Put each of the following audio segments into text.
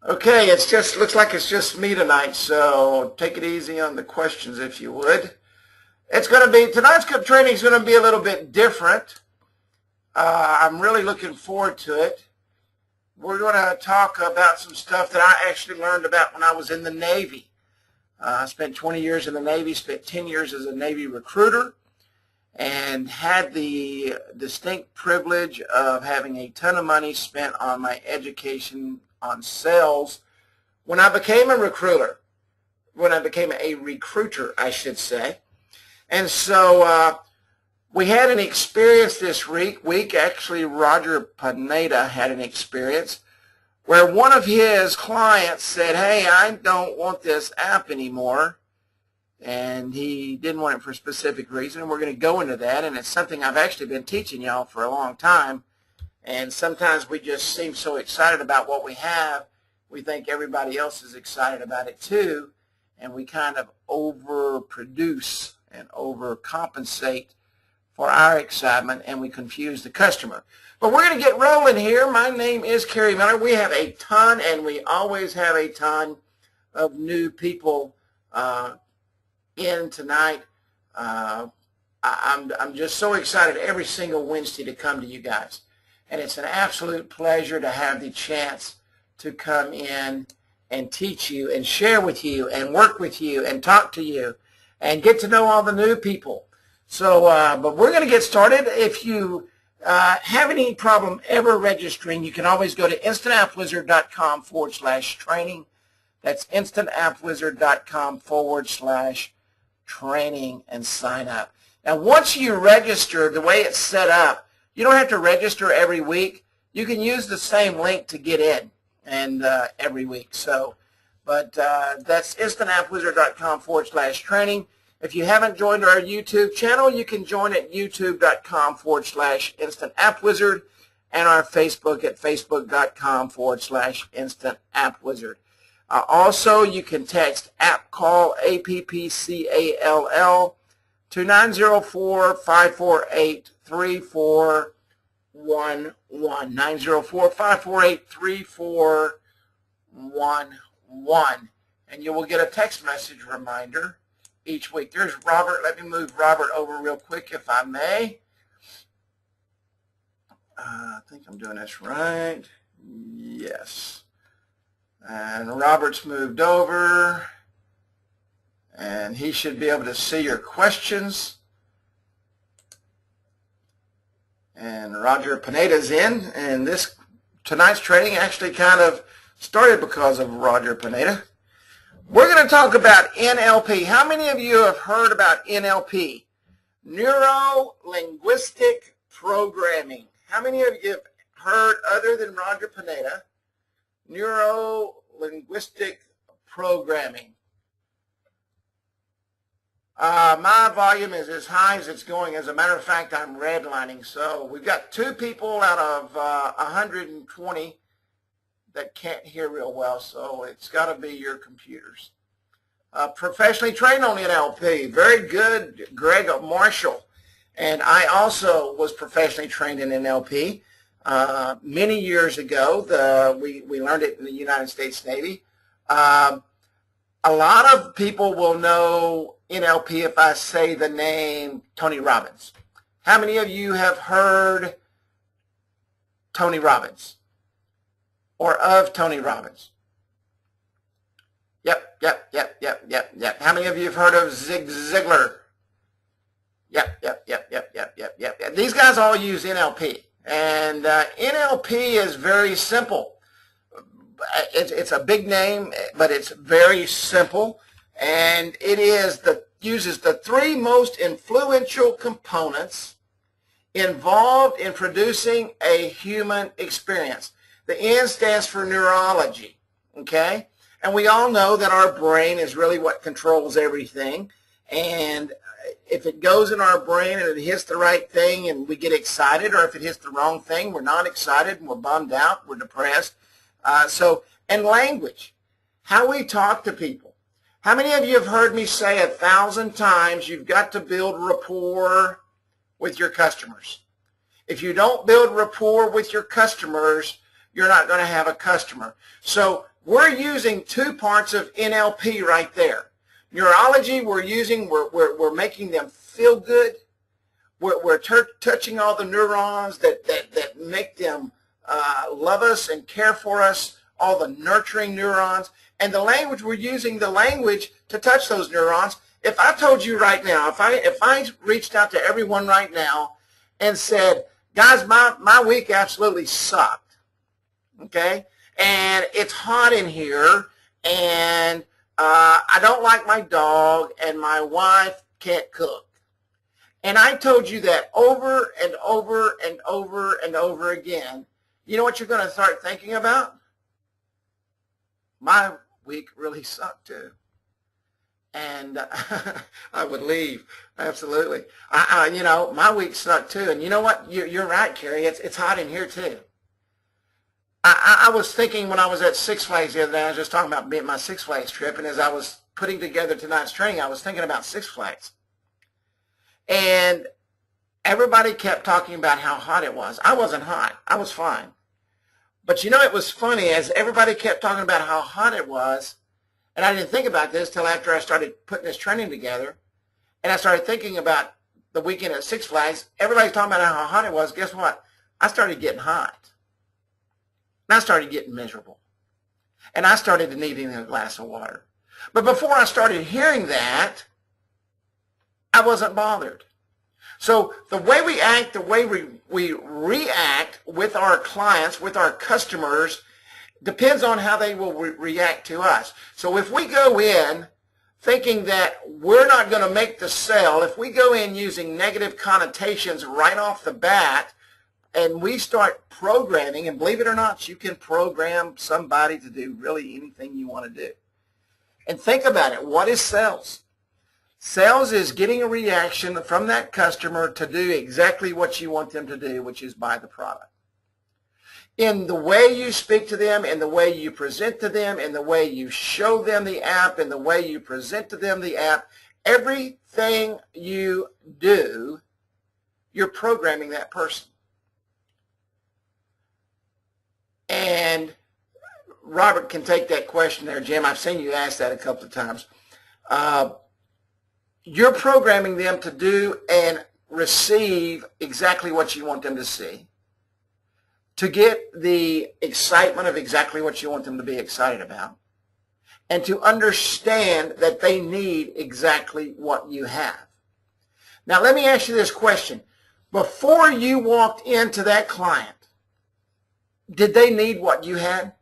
Okay, looks like it's just me tonight, so take it easy on the questions if you would. Tonight's training is going to be a little bit different. I'm really looking forward to it. We're going to talk about some stuff that I actually learned about when I was in the Navy. I spent 20 years in the Navy, spent 10 years as a Navy recruiter, and had the distinct privilege of having a ton of money spent on my education on sales when I became a recruiter, I should say. And so we had an experience this week. Actually, Roger Pineda had an experience where one of his clients said, hey, I don't want this app anymore. And he didn't want it for a specific reason, and we're going to go into that. And it's something I've actually been teaching y'all for a long time. And sometimes we just seem so excited about what we have, we think everybody else is excited about it too, and we kind of overproduce and overcompensate for our excitement, and we confuse the customer. But we're going to get rolling here. My name is Kerry Miller. We have a ton, and we always have a ton of new people in tonight. I'm just so excited every single Wednesday to come to you guys. And it's an absolute pleasure to have the chance to come in and teach you and share with you and work with you and talk to you and get to know all the new people. So, but we're going to get started. If you have any problem ever registering, you can always go to instantappwizard.com/training. That's instantappwizard.com/training and sign up. Now, once you register, the way it's set up, you don't have to register every week. You can use the same link to get in and every week. So, but that's instantappwizard.com/training. If you haven't joined our YouTube channel, you can join at youtube.com/instantappwizard and our Facebook at facebook.com/instantappwizard. Also, you can text AppCall, APPCALL, to 904-548-3411, 904-548-3411, and you will get a text message reminder each week. There's Robert. Let me move Robert over real quick if I may. I think I'm doing this right. Yes. And Robert's moved over, and he should be able to see your questions. And Roger Pineda's in, and tonight's training actually kind of started because of Roger Pineda. We're going to talk about NLP. How many of you have heard about NLP? Neuro-linguistic programming. How many of you have heard, other than Roger Pineda, neuro-linguistic programming? My volume is as high as it's going. As a matter of fact, I'm redlining. So we've got 2 people out of 120 that can't hear real well. So it's got to be your computers. Professionally trained on NLP. Very good, Greg Marshall. And I also was professionally trained in NLP many years ago. We learned it in the United States Navy. A lot of people will know NLP if I say the name Tony Robbins. How many of you have heard Tony Robbins or of Tony Robbins? Yep. How many of you have heard of Zig Ziglar? Yep. These guys all use NLP. And NLP is very simple. It's a big name, but it's very simple. And it uses the 3 most influential components involved in producing a human experience. The N stands for neurology, okay? And we all know that our brain is really what controls everything. And if it goes in our brain and it hits the right thing and we get excited, or if it hits the wrong thing, we're not excited and we're bummed out, we're depressed. And language, how we talk to people. How many of you have heard me say 1,000 times you've got to build rapport with your customers? If you don't build rapport with your customers, you're not going to have a customer. So we're using 2 parts of NLP right there. Neurology, we're making them feel good. We're touching all the neurons that make them love us and care for us, all the nurturing neurons. And the language, we're using the language to touch those neurons. If I told you right now, if I reached out to everyone right now and said, guys, my week absolutely sucked, okay? And it's hot in here, and I don't like my dog, and my wife can't cook. And I told you that over and over and over and over again, you know what you're going to start thinking about? My week really sucked too. And I would leave, absolutely. You know, my week sucked too. And you know what? You're right, Carrie. It's hot in here too. I was thinking when I was at Six Flags the other day, I was just talking about my Six Flags trip, and as I was putting together tonight's training, I was thinking about Six Flags. And everybody kept talking about how hot it was. I wasn't hot. I was fine. But you know, it was funny, as everybody kept talking about how hot it was, and I didn't think about this till after I started putting this training together, and I started thinking about the weekend at Six Flags. Everybody's talking about how hot it was. Guess what? I started getting hot. And I started getting miserable. And I started needing a glass of water. But before I started hearing that, I wasn't bothered. So the way we act, the way we react with our clients, with our customers, depends on how they will react to us. So if we go in thinking that we're not going to make the sale, if we go in using negative connotations right off the bat, and we start programming, and believe it or not, you can program somebody to do really anything you want to do. And think about it. What is sales? Sales is getting a reaction from that customer to do exactly what you want them to do, which is buy the product. In the way you speak to them, in the way you present to them, in the way you show them the app, in the way you present to them the app, everything you do, you're programming that person. And Robert can take that question there, Jim. I've seen you ask that a couple of times. You're programming them to do and receive exactly what you want them to see, to get the excitement of exactly what you want them to be excited about, and to understand that they need exactly what you have. Now, let me ask you this question. Before you walked into that client, did they need what you had?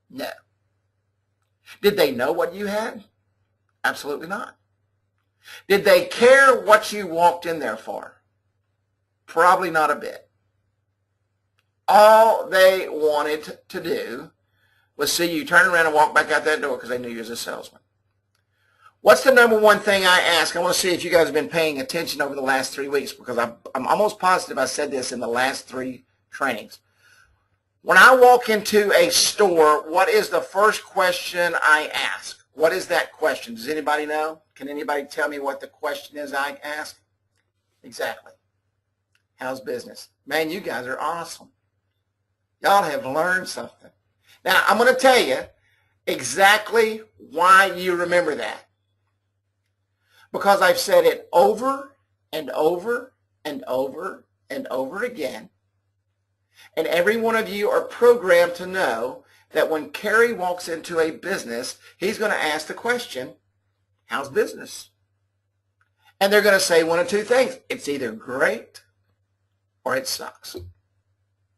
No. Did they know what you had? Absolutely not. Did they care what you walked in there for? Probably not a bit. All they wanted to do was see you turn around and walk back out that door because they knew you was a salesman. What's the number one thing I ask? I want to see if you guys have been paying attention over the last 3 weeks, because I'm almost positive I said this in the last 3 trainings. When I walk into a store, what is the first question I ask? What is that question? Does anybody know? Can anybody tell me what the question is I ask? Exactly. How's business? Man, you guys are awesome. Y'all have learned something. Now, I'm going to tell you exactly why you remember that. Because I've said it over and over and over and over again. And every one of you are programmed to know that when Kerry walks into a business, he's going to ask the question, how's business? And they're going to say one of two things. It's either great or it sucks.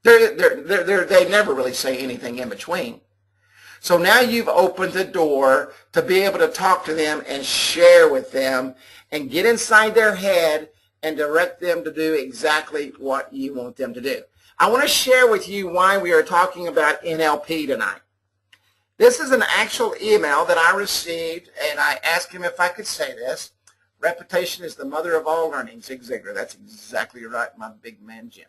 They never really say anything in between. So now you've opened the door to be able to talk to them and share with them and get inside their head and direct them to do exactly what you want them to do. I want to share with you why we are talking about NLP tonight. This is an actual email that I received, and I asked him if I could say this. Repetition is the mother of all learning, Zig Ziglar. That's exactly right, my big man Jim.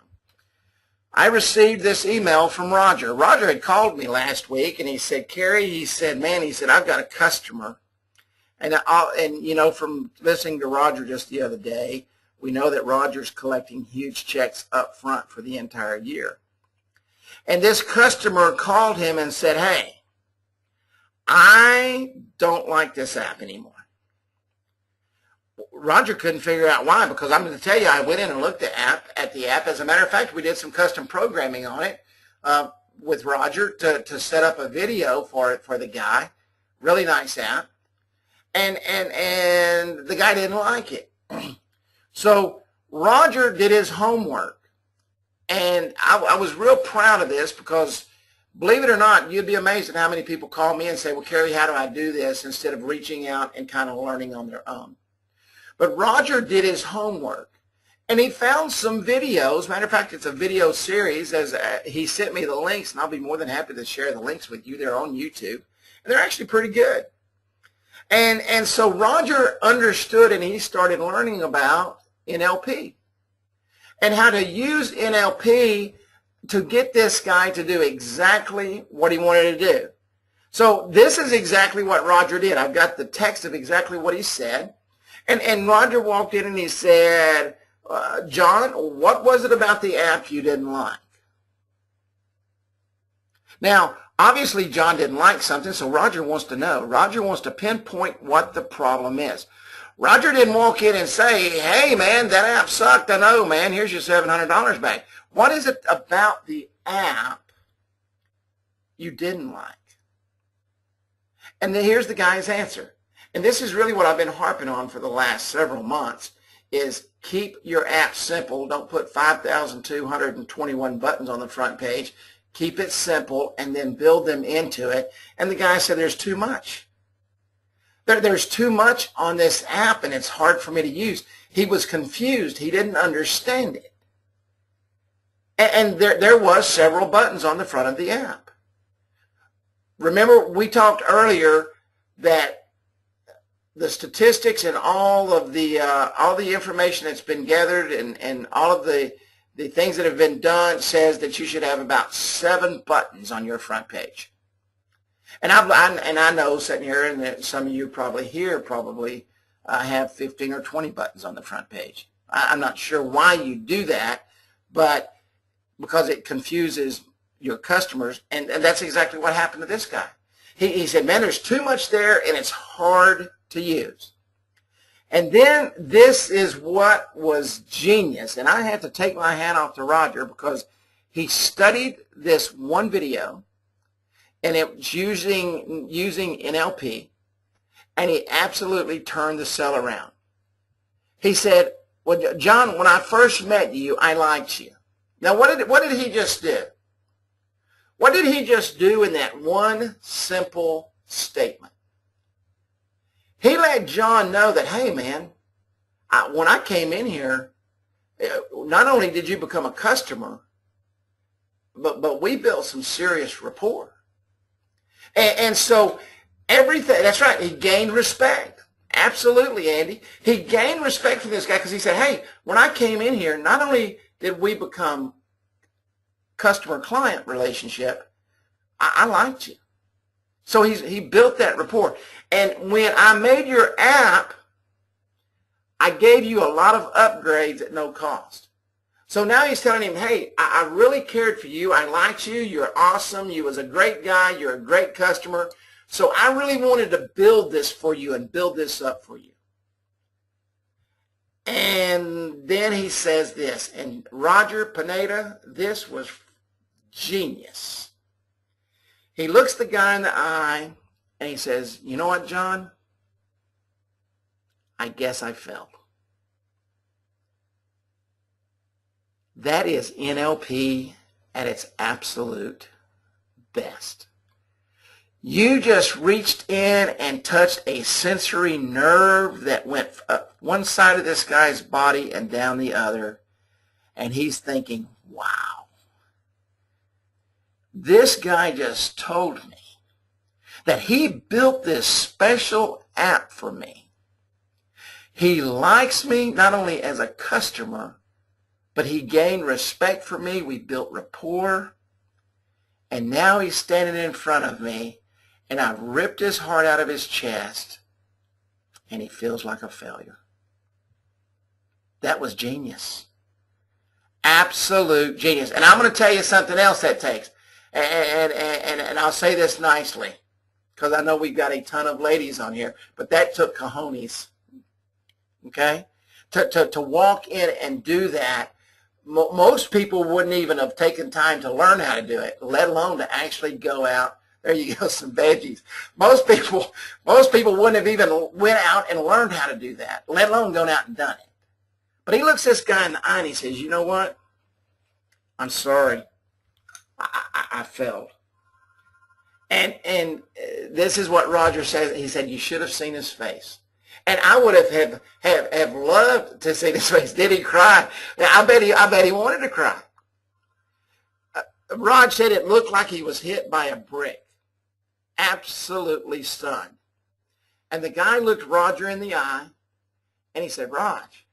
I received this email from Roger. Roger had called me last week, and he said, Kerry, he said, man, he said, I've got a customer. And you know, from listening to Roger just the other day, we know that Roger's collecting huge checks up front for the entire year. And this customer called him and said, hey, I don't like this app anymore. Roger couldn't figure out why, because I'm going to tell you, I went in and looked at the app. As a matter of fact, we did some custom programming on it with Roger to set up a video for the guy. Really nice app. And the guy didn't like it. So Roger did his homework. And I was real proud of this because, believe it or not, you'd be amazed at how many people call me and say, well, Kerry, how do I do this, instead of reaching out and kind of learning on their own. But Roger did his homework, and he found some videos. Matter of fact, it's a video series. As he sent me the links, and I'll be more than happy to share the links with you. They're on YouTube, and they're actually pretty good. And so Roger understood, and he started learning about NLP and how to use NLP to get this guy to do exactly what he wanted to do. So this is exactly what Roger did. I've got the text of exactly what he said. And Roger walked in and he said, John, what was it about the app you didn't like? Now, obviously John didn't like something, so Roger wants to know. Roger wants to pinpoint what the problem is. Roger didn't walk in and say, hey, man, that app sucked. I know, man. Here's your $700 back. What is it about the app you didn't like? And then here's the guy's answer. And this is really what I've been harping on for the last several months, is keep your app simple. Don't put 5,221 buttons on the front page. Keep it simple and then build them into it. And the guy said, there's too much. There's too much on this app, and it's hard for me to use. He was confused. He didn't understand it. And there was several buttons on the front of the app. Remember, we talked earlier that the statistics and all the information that's been gathered and all of the things that have been done says that you should have about 7 buttons on your front page. And I know sitting here, and that some of you probably here have 15 or 20 buttons on the front page. I'm not sure why you do that, but because it confuses your customers, and that's exactly what happened to this guy. He said, man, there's too much there, and it's hard to use. And then this is what was genius, and I have to take my hat off to Roger, because he studied this one video, and it was using NLP, and he absolutely turned the sell around. He said, well, John, when I first met you, I liked you. Now, what did he just do? What did he just do in that one simple statement? He let John know that, hey, man, when I came in here, not only did you become a customer, but we built some serious rapport. And so everything, that's right, he gained respect. Absolutely, Andy. He gained respect for this guy because he said, hey, when I came in here, not only did we become customer-client relationship, I liked you. So he built that rapport. And when I made your app, I gave you a lot of upgrades at no cost. So now he's telling him, hey, I really cared for you. I liked you. You're awesome. You was a great guy. You're a great customer. So I really wanted to build this for you and build this up for you. And then he says this, and Roger Pineda, this was genius. He looks the guy in the eye and he says, you know what, John? I guess I failed. That is NLP at its absolute best. You just reached in and touched a sensory nerve that went up one side of this guy's body and down the other, and he's thinking, wow. This guy just told me that he built this special app for me. He likes me not only as a customer, but he gained respect for me. We built rapport. And now he's standing in front of me, and I've ripped his heart out of his chest, and he feels like a failure. That was genius. Absolute genius. And I'm going to tell you something else that takes. And I'll say this nicely, because I know we've got a ton of ladies on here, but that took cojones, okay? To walk in and do that, most people wouldn't even have taken time to learn how to do it, let alone to actually go out. There you go, some veggies. Most people wouldn't have even went out and learned how to do that, let alone gone out and done it. But he looks this guy in the eye and he says, you know what? I'm sorry. I failed. And this is what Roger says. He said, you should have seen his face. And I would have loved to see his face. Did he cry? I bet he wanted to cry. Rod said it looked like he was hit by a brick. Absolutely stunned. And the guy looked Roger in the eye and he said, Raj,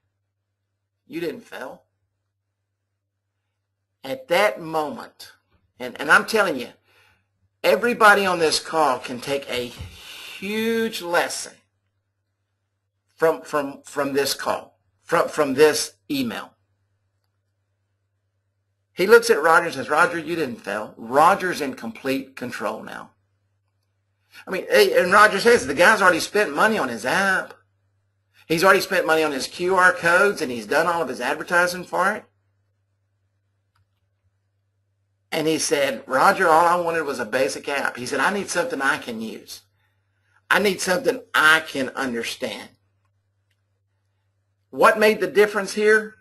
you didn't fail. At that moment, and I'm telling you, everybody on this call can take a huge lesson from this call, from this email. He looks at Roger and says, Roger, you didn't fail. Roger's in complete control now. I mean, and Roger says the guy's already spent money on his app. He's already spent money on his QR codes, and he's done all of his advertising for it. And he said, Roger, all I wanted was a basic app. He said, I need something I can use. I need something I can understand. What made the difference here?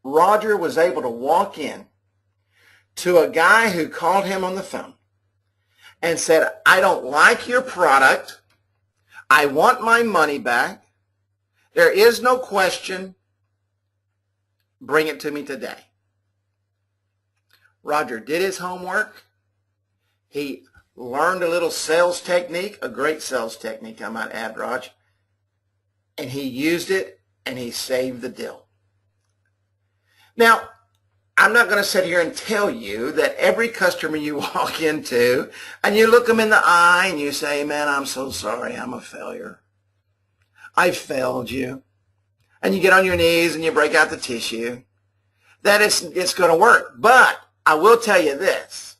Roger was able to walk in to a guy who called him on the phone and said, I don't like your product. I want my money back. There is no question. Bring it to me today. Roger did his homework. He learned a little sales technique, a great sales technique, I might add, Raj. And he used it, and he saved the deal. Now, I'm not going to sit here and tell you that every customer you walk into, and you look them in the eye, and you say, man, I'm so sorry, I'm a failure. I failed you. And you get on your knees, and you break out the tissue. That it's going to work. But I will tell you this,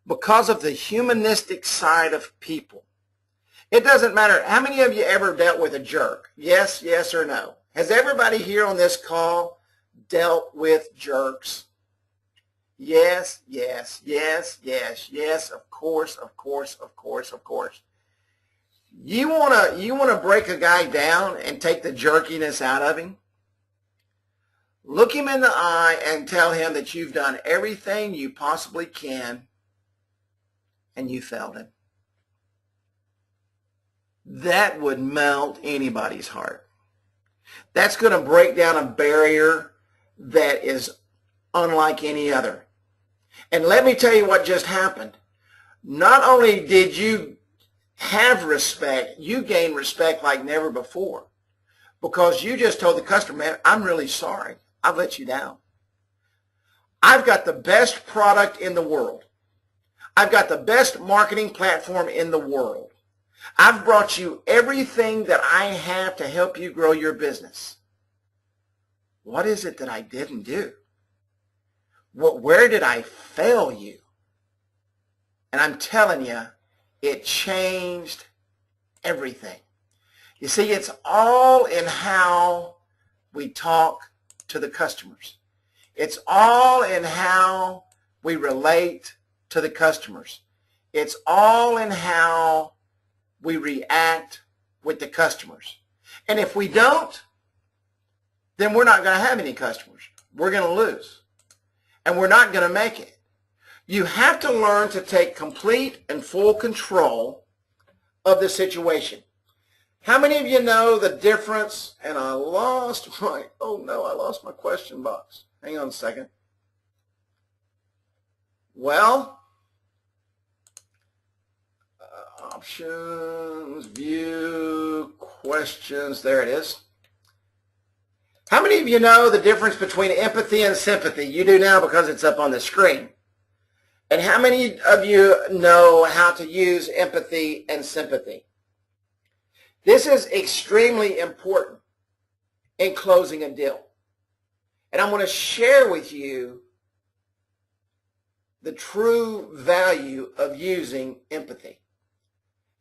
because of the humanistic side of people, it doesn't matter. How many of you ever dealt with a jerk? Yes, yes, or no? Has everybody here on this call dealt with jerks? Yes, yes, yes, yes, yes, of course, of course, of course, of course. You wanna break a guy down and take the jerkiness out of him? Look him in the eye and tell him that you've done everything you possibly can and you failed him. That would melt anybody's heart. That's going to break down a barrier that is unlike any other. And let me tell you what just happened. Not only did you have respect, you gained respect like never before, because you just told the customer, man, I'm really sorry. I've let you down. I've got the best product in the world. I've got the best marketing platform in the world. I've brought you everything that I have to help you grow your business. What is it that I didn't do? Where did I fail you? And I'm telling you, it changed everything. You see, it's all in how we talk to the customers. It's all in how we relate to the customers. It's all in how we react with the customers. And if we don't, then we're not going to have any customers. We're going to lose. And we're not going to make it. You have to learn to take complete and full control of the situation. How many of you know the difference? And I lost my question box. Hang on a second. Well, options, view, questions, there it is. How many of you know the difference between empathy and sympathy? You do now because it's up on the screen. And how many of you know how to use empathy and sympathy? This is extremely important in closing a deal. And I'm going to share with you the true value of using empathy.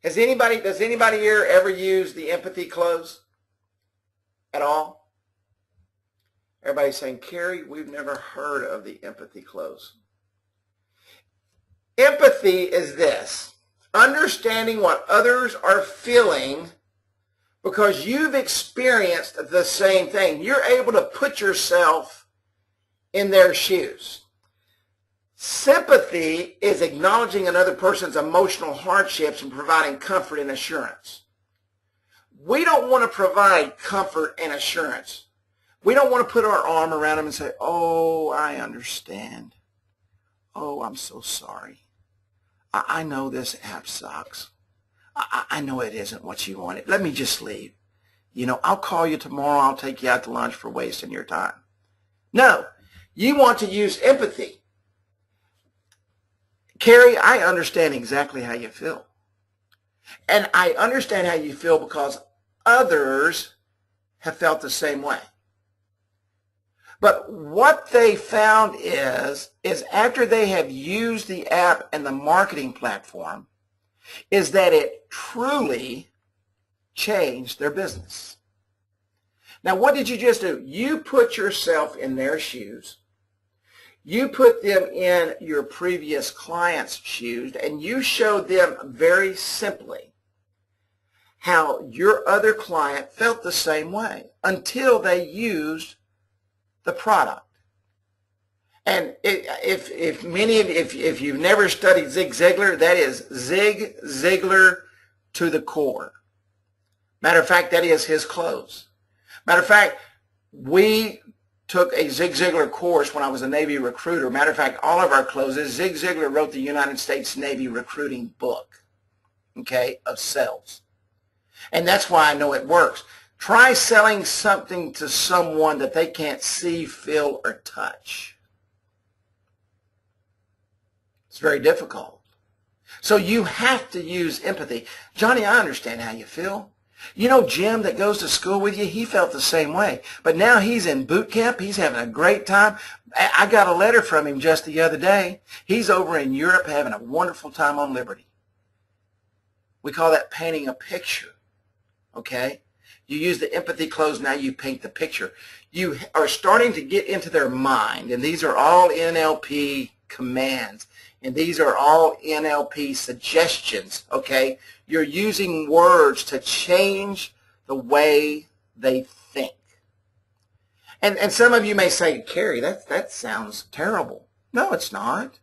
Does anybody here ever use the empathy close at all? Everybody's saying, Carrie, we've never heard of the empathy close. Empathy is this: understanding what others are feeling because you've experienced the same thing. You're able to put yourself in their shoes. Sympathy is acknowledging another person's emotional hardships and providing comfort and assurance. We don't want to provide comfort and assurance. We don't want to put our arm around them and say, oh, I understand. Oh, I'm so sorry. I know this app sucks. I know it isn't what you wanted. Let me just leave. You know, I'll call you tomorrow. I'll take you out to lunch for wasting your time. No, you want to use empathy. Carrie, I understand exactly how you feel. And I understand how you feel because others have felt the same way. But what they found is after they have used the app and the marketing platform, is that it truly changed their business. Now, what did you just do? You put yourself in their shoes. You put them in your previous client's shoes, and you showed them very simply how your other client felt the same way until they used the product. And if you've never studied Zig Ziglar, that is Zig Ziglar to the core. Matter of fact, that is his close. Matter of fact, we took a Zig Ziglar course when I was a Navy recruiter. Matter of fact, all of our closes, Zig Ziglar wrote the United States Navy recruiting book, okay, of sales. And that's why I know it works. Try selling something to someone that they can't see, feel, or touch. It's very difficult. So you have to use empathy. Johnny, I understand how you feel. You know, Jim that goes to school with you, he felt the same way. But now he's in boot camp. He's having a great time. I got a letter from him just the other day. He's over in Europe having a wonderful time on Liberty. We call that painting a picture, okay? You use the empathy close, now you paint the picture. You are starting to get into their mind, and these are all NLP commands, and these are all NLP suggestions, okay? You're using words to change the way they think. And some of you may say, Carrie, that sounds terrible. No, it's not.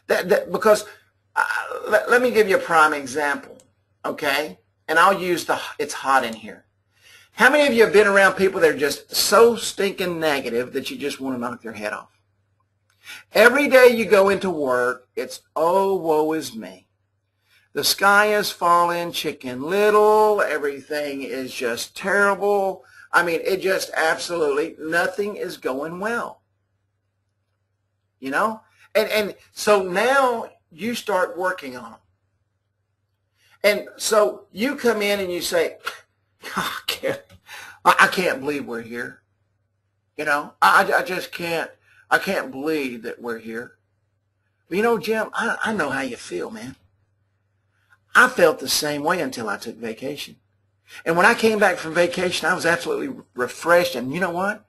Because let me give you a prime example, okay? And I'll use it's hot in here. How many of you have been around people that are just so stinking negative that you just want to knock their head off? Every day you go into work, it's, oh, woe is me. The sky is falling, Chicken Little, everything is just terrible. I mean, it just absolutely, nothing is going well. You know? And so now you start working on them. And so you come in and you say, oh, I can't believe we're here. You know, I just can't. I can't believe that we're here. But you know, Jim, I know how you feel, man. I felt the same way until I took vacation. And when I came back from vacation, I was absolutely refreshed. And you know what?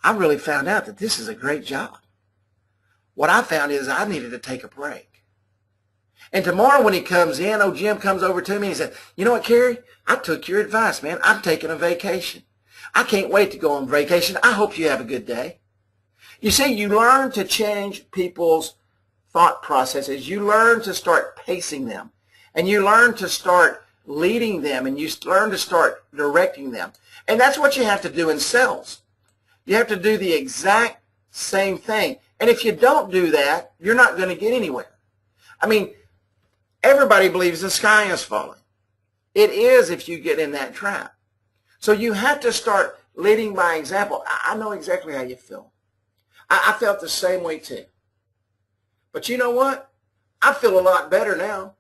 I really found out that this is a great job. What I found is I needed to take a break. And tomorrow when he comes in, oh, Jim comes over to me and he said, you know what, Carrie? I took your advice, man. I'm taking a vacation. I can't wait to go on vacation. I hope you have a good day. You see, you learn to change people's thought processes. You learn to start pacing them. And you learn to start leading them. And you learn to start directing them. And that's what you have to do in sales. You have to do the exact same thing. And if you don't do that, you're not going to get anywhere. I mean, everybody believes the sky is falling. It is if you get in that trap. So you have to start leading by example. I know exactly how you feel. I felt the same way too. But you know what? I feel a lot better now.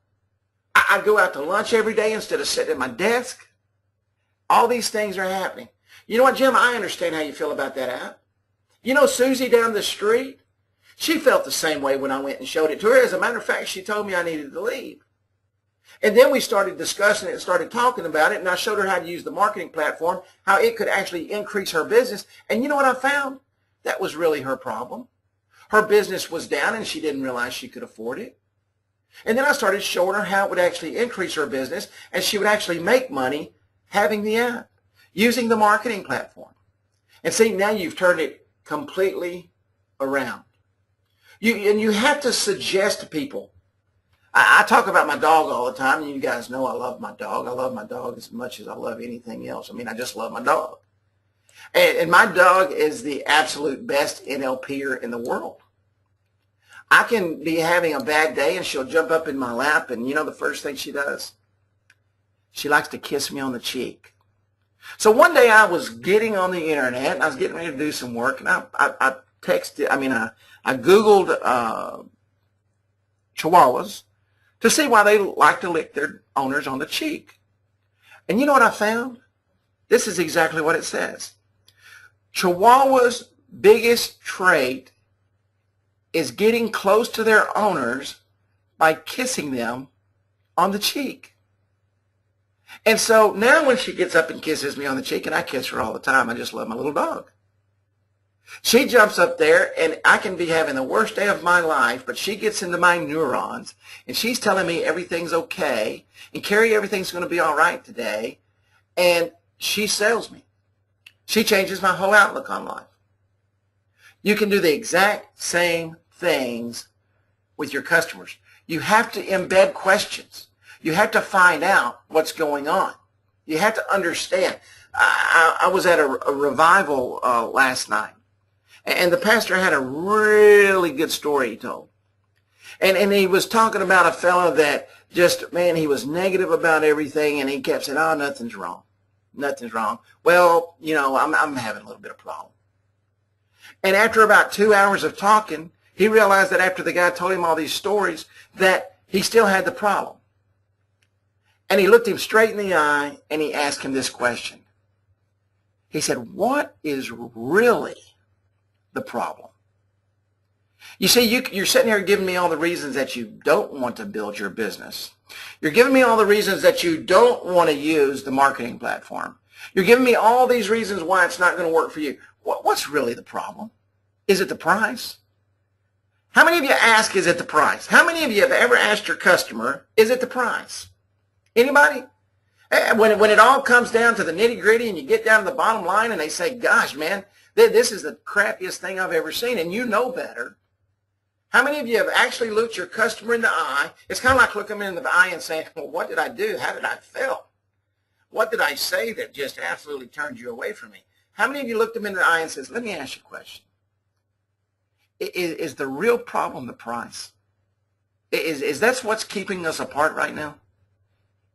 I go out to lunch every day instead of sitting at my desk. All these things are happening. You know what, Jim? I understand how you feel about that app. You know Susie down the street? She felt the same way when I went and showed it to her. As a matter of fact, she told me I needed to leave. And then we started discussing it and started talking about it, and I showed her how to use the marketing platform, how it could actually increase her business. And you know what I found? That was really her problem. Her business was down, and she didn't realize she could afford it. And then I started showing her how it would actually increase her business, and she would actually make money having the app, using the marketing platform. And see, now you've turned it completely around. You have to suggest to people. I talk about my dog all the time, and you guys know I love my dog. I love my dog as much as I love anything else. I mean, I just love my dog. And my dog is the absolute best NLPer in the world. I can be having a bad day, and she'll jump up in my lap, and you know the first thing she does? She likes to kiss me on the cheek. So one day I was getting on the internet, and I was getting ready to do some work, and I Googled Chihuahuas to see why they like to lick their owners on the cheek. And you know what I found? This is exactly what it says. Chihuahuas' biggest trait is getting close to their owners by kissing them on the cheek. And so now when she gets up and kisses me on the cheek, and I kiss her all the time, I just love my little dog. She jumps up there, and I can be having the worst day of my life, but she gets into my neurons, and she's telling me everything's okay, and Carrie, everything's going to be all right today, and she sells me. She changes my whole outlook on life. You can do the exact same things with your customers. You have to embed questions. You have to find out what's going on. You have to understand. I was at a revival last night, and the pastor had a really good story he told. And he was talking about a fellow that just, man, he was negative about everything, and he kept saying, oh, nothing's wrong. Nothing's wrong. Well, you know, I'm having a little bit of problem. And after about 2 hours of talking, he realized that after the guy told him all these stories, that he still had the problem. And he looked him straight in the eye, and he asked him this question. He said, what is really the problem? You see, you're sitting here giving me all the reasons that you don't want to build your business. You're giving me all the reasons that you don't want to use the marketing platform. You're giving me all these reasons why it's not going to work for you. What's really the problem? Is it the price? How many of you ask, is it the price? How many of you have ever asked your customer, is it the price? Anybody? When it all comes down to the nitty-gritty and you get down to the bottom line and they say, gosh, man, this is the crappiest thing I've ever seen, and you know better. How many of you have actually looked your customer in the eye? It's kind of like looking them in the eye and saying, well, what did I do? How did I feel? What did I say that just absolutely turned you away from me? How many of you looked them in the eye and says, let me ask you a question. Is the real problem the price? Is that what's keeping us apart right now?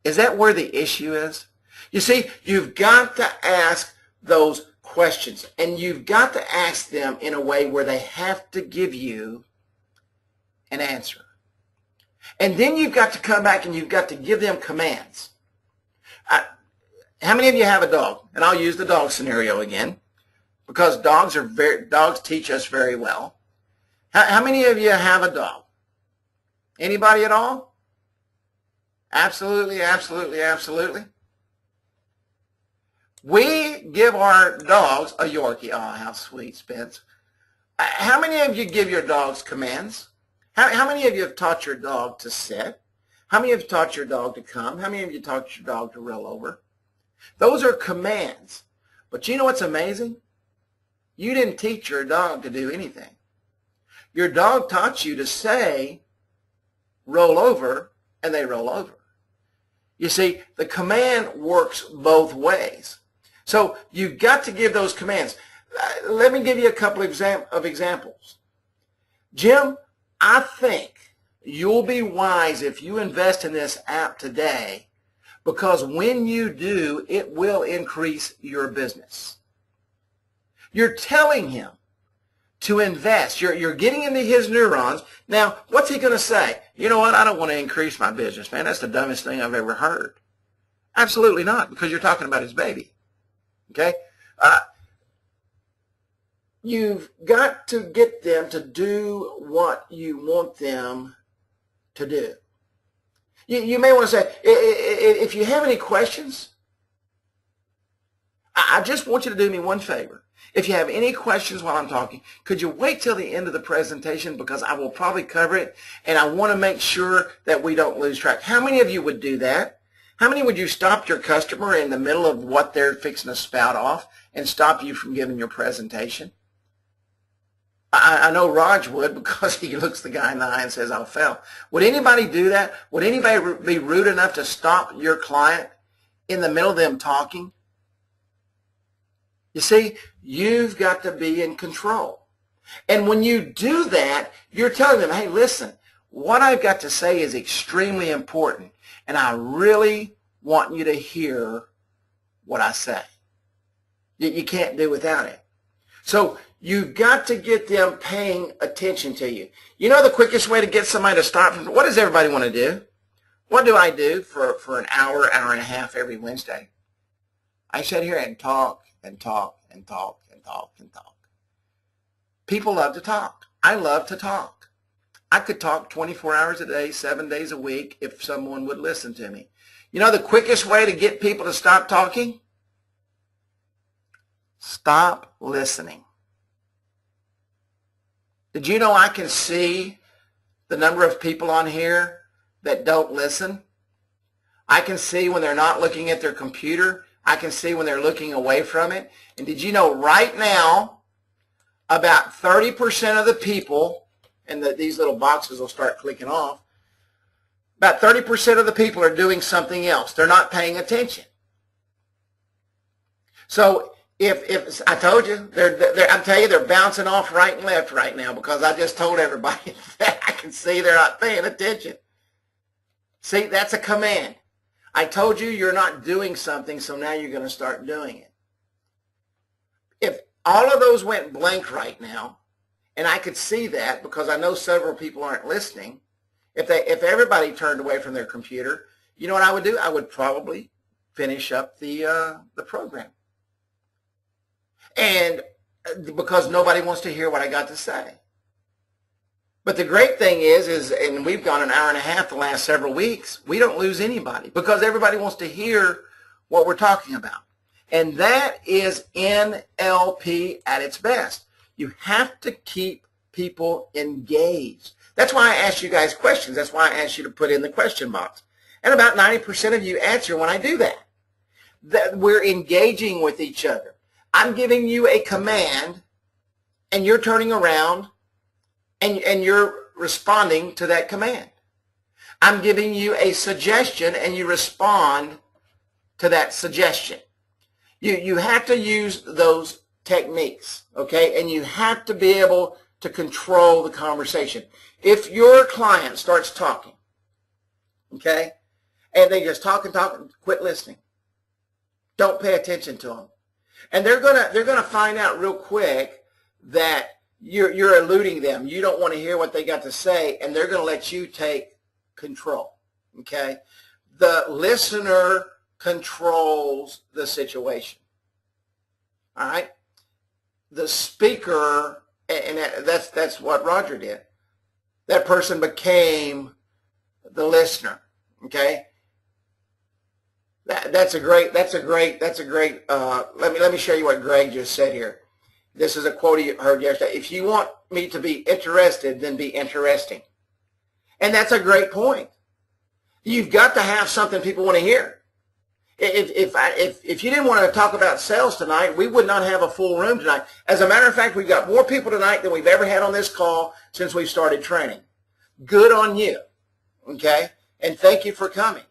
Is that where the issue is? You see, you've got to ask those questions, and you've got to ask them in a way where they have to give you an answer. And then you've got to come back and you've got to give them commands. How many of you have a dog? And I'll use the dog scenario again, because dogs teach us very well. How many of you have a dog? Anybody at all? Absolutely, absolutely, absolutely. We give our dogs a Yorkie. Oh, how sweet, Spence. How many of you give your dogs commands? How many of you have taught your dog to sit? How many of you taught your dog to come? How many of you taught your dog to roll over? Those are commands. But you know what's amazing? You didn't teach your dog to do anything. Your dog taught you to say, roll over, and they roll over. You see, the command works both ways. So you've got to give those commands. Let me give you a couple of examples. Jim, I think you'll be wise if you invest in this app today, because when you do, it will increase your business. You're telling him to invest. You're getting into his neurons. Now, what's he going to say? You know what? I don't want to increase my business, man. That's the dumbest thing I've ever heard. Absolutely not, because you're talking about his baby. Okay? You've got to get them to do what you want them to do. You may want to say, if you have any questions, I just want you to do me one favor. If you have any questions while I'm talking, could you wait till the end of the presentation, because I will probably cover it, and I want to make sure that we don't lose track. How many of you would do that? How many would you stop your customer in the middle of what they're fixing to spout off and stop you from giving your presentation? I know Raj would, because he looks the guy in the eye and says, I'll fail. Would anybody do that? Would anybody be rude enough to stop your client in the middle of them talking? You see, you've got to be in control. And when you do that, you're telling them, hey, listen, what I've got to say is extremely important, and I really want you to hear what I say. You can't do without it. So you've got to get them paying attention to you. You know the quickest way to get somebody to start from, what does everybody want to do? What do I do for an hour, hour and a half every Wednesday? I sit here and talk and talk and talk and talk and talk. People love to talk. I love to talk. I could talk 24 hours a day, 7 days a week if someone would listen to me. You know the quickest way to get people to stop talking? Stop listening. Did you know I can see the number of people on here that don't listen? I can see when they're not looking at their computer. I can see when they're looking away from it. And did you know right now, about 30% of the people, and these little boxes will start clicking off, about 30% of the people are doing something else. They're not paying attention. So if I told you, I'm telling you, they're bouncing off right and left right now, because I just told everybody that I can see they're not paying attention. See, that's a command. I told you you're not doing something, so now you're going to start doing it. If all of those went blank right now, and I could see that because I know several people aren't listening, if everybody turned away from their computer, you know what I would do? I would probably finish up the program. And because nobody wants to hear what I got to say. But the great thing is, and we've gone an hour and a half the last several weeks, we don't lose anybody because everybody wants to hear what we're talking about. And that is NLP at its best. You have to keep people engaged. That's why I ask you guys questions. That's why I ask you to put in the question box. And about 90% of you answer when I do that. That we're engaging with each other. I'm giving you a command, and you're turning around, and you're responding to that command. I'm giving you a suggestion, and you respond to that suggestion. You have to use those techniques, okay? And you have to be able to control the conversation. If your client starts talking, okay, and they just talk and talk, quit listening. Don't pay attention to them. And they're gonna find out real quick that you're eluding them. You don't want to hear what they got to say, and they're going to let you take control. Okay? The listener controls the situation. All right? The speaker, and that's what Roger did. That person became the listener. Okay? That's a great, let me show you what Greg just said here. This is a quote he heard yesterday. If you want me to be interested, then be interesting. And that's a great point. You've got to have something people want to hear. If you didn't want to talk about sales tonight, we would not have a full room tonight. As a matter of fact, we've got more people tonight than we've ever had on this call since we started training. Good on you. Okay? And thank you for coming.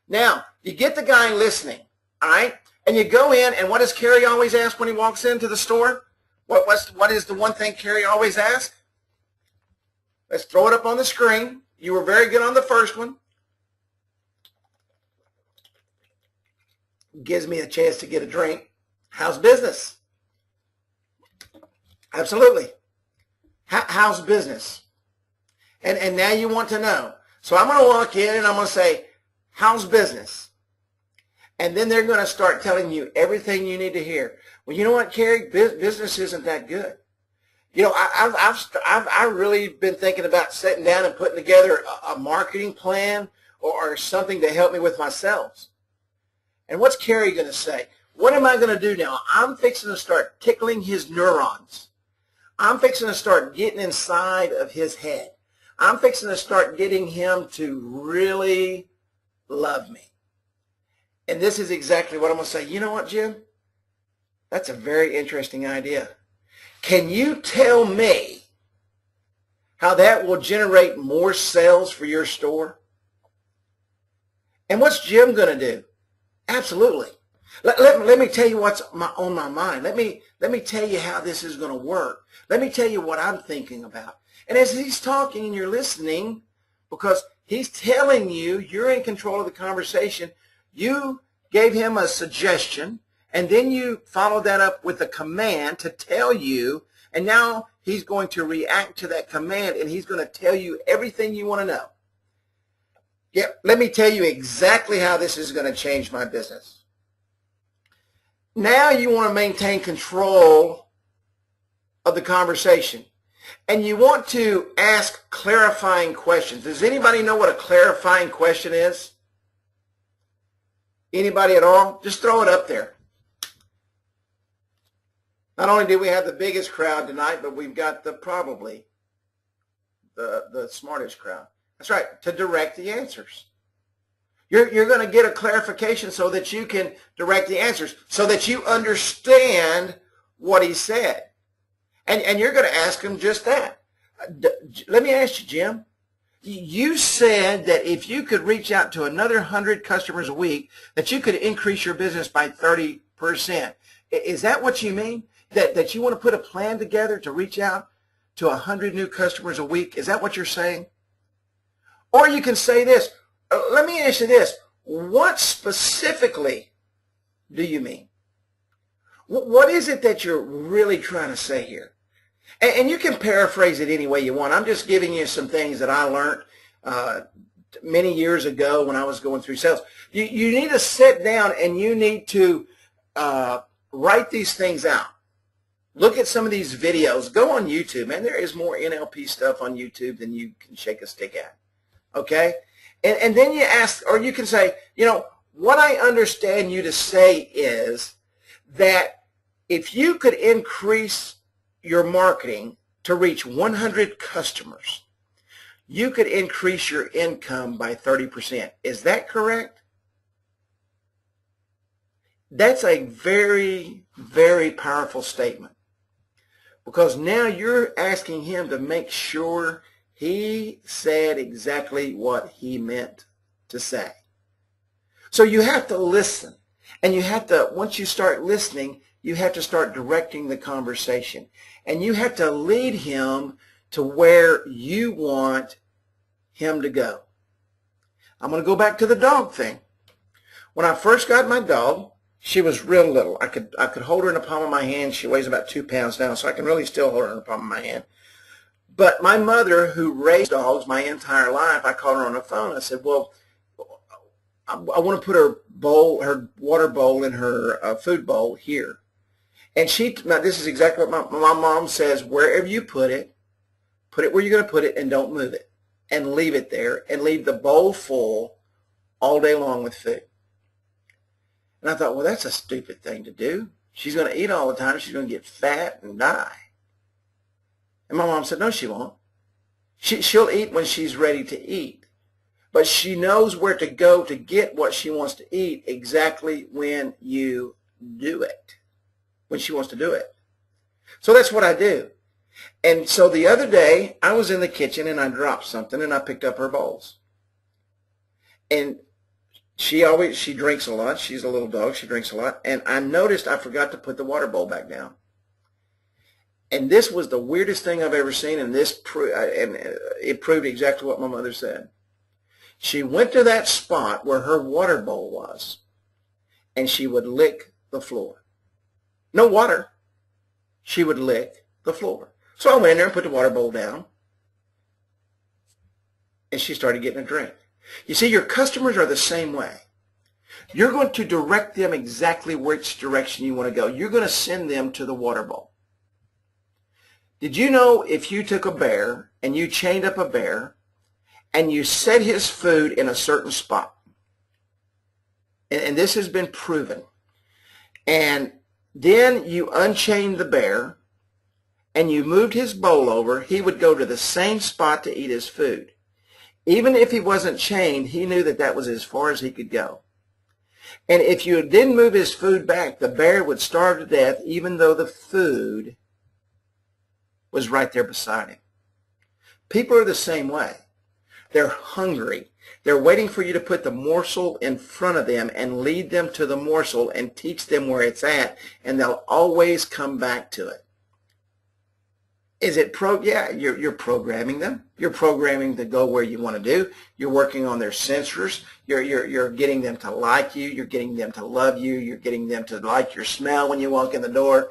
Now, you get the guy listening, all right? And you go in, and what does Kerry always ask when he walks into the store? What is the one thing Kerry always asks? Let's throw it up on the screen. You were very good on the first one. Gives me a chance to get a drink. How's business? Absolutely. How's business? And now you want to know. So I'm going to walk in, and I'm going to say, how's business? And then they're going to start telling you everything you need to hear. Well, you know what, Carrie? Business isn't that good. You know, I've really been thinking about sitting down and putting together a marketing plan or something to help me with my sales. And what's Carrie going to say? What am I going to do now? I'm fixing to start tickling his neurons. I'm fixing to start getting inside of his head. I'm fixing to start getting him to really love me. And this is exactly what I'm going to say. You know what, Jim? That's a very interesting idea. Can you tell me how that will generate more sales for your store? And what's Jim going to do? Absolutely. Let me tell you what's on my mind. Let me tell you how this is going to work. Let me tell you what I'm thinking about. And as he's talking and you're listening, because he's telling you you're in control of the conversation, you gave him a suggestion, and then you followed that up with a command to tell you, and now he's going to react to that command, and he's going to tell you everything you want to know. Yep, let me tell you exactly how this is going to change my business. Now you want to maintain control of the conversation, and you want to ask clarifying questions. Does anybody know what a clarifying question is? Anybody at all? Just throw it up there. Not only do we have the biggest crowd tonight, but we've got probably the smartest crowd. That's right, to direct the answers. You're going to get a clarification so that you can direct the answers, so that you understand what he said. And you're going to ask him just that. Let me ask you, Jim. You said that if you could reach out to another 100 customers a week, that you could increase your business by 30%. Is that what you mean? That you want to put a plan together to reach out to 100 new customers a week? Is that what you're saying? Or you can say this. Let me ask you this. What specifically do you mean? What is it that you're really trying to say here? And you can paraphrase it any way you want. I'm just giving you some things that I learned many years ago when I was going through sales. You need to sit down and you need to write these things out. Look at some of these videos. Go on YouTube, man. There is more NLP stuff on YouTube than you can shake a stick at. Okay? And then you ask, or you can say, you know, what I understand you to say is that if you could increase your marketing to reach 100 customers, you could increase your income by 30%. Is that correct? That's a very, very powerful statement, because now you're asking him to make sure he said exactly what he meant to say. So you have to listen, and you have to, once you start listening, you have to start directing the conversation, and you have to lead him to where you want him to go. I'm going to go back to the dog thing. When I first got my dog, she was real little. I could hold her in the palm of my hand. She weighs about 2 pounds now, so I can really still hold her in the palm of my hand. But my mother, who raised dogs my entire life, I called her on the phone. I said, well, I want to put her water bowl in her food bowl here. And now this is exactly what my mom says, wherever you put it where you're going to put it and don't move it. And leave it there and leave the bowl full all day long with food. And I thought, well, that's a stupid thing to do. She's going to eat all the time. She's going to get fat and die. And my mom said, no, she won't. She'll eat when she's ready to eat. But she knows where to go to get what she wants to eat exactly when you do it, when she wants to do it. So that's what I do. And so the other day, I was in the kitchen and I dropped something and I picked up her bowls. And she drinks a lot. She's a little dog. She drinks a lot. And I noticed I forgot to put the water bowl back down. And this was the weirdest thing I've ever seen, and it proved exactly what my mother said. She went to that spot where her water bowl was, and she would lick the floor. No water. She would lick the floor. So I went in there and put the water bowl down, and she started getting a drink. You see, your customers are the same way. You're going to direct them exactly which direction you want to go. You're going to send them to the water bowl. Did you know if you took a bear and you chained up a bear and you set his food in a certain spot, and this has been proven, and then you unchained the bear and you moved his bowl over, he would go to the same spot to eat his food. Even if he wasn't chained, he knew that that was as far as he could go. And if you didn't move his food back, the bear would starve to death even though the food was right there beside him. People are the same way. They're hungry. They're waiting for you to put the morsel in front of them and lead them to the morsel and teach them where it's at, and they'll always come back to it. Is it yeah, you're programming them. You're programming to go where you want to do. You're working on their sensors. You're getting them to like you. You're getting them to love you. You're getting them to like your smell when you walk in the door.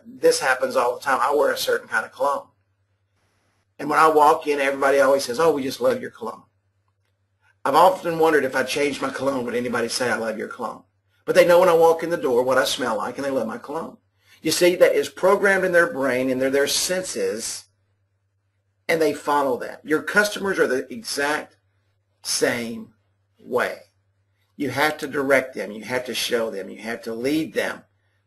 This happens all the time. I wear a certain kind of cologne. And when I walk in, everybody always says, oh, we just love your cologne. I've often wondered if I changed my cologne, would anybody say I love your cologne? But they know when I walk in the door what I smell like, and they love my cologne. You see, that is programmed in their brain and their senses, and they follow that. Your customers are the exact same way. You have to direct them. You have to show them. You have to lead them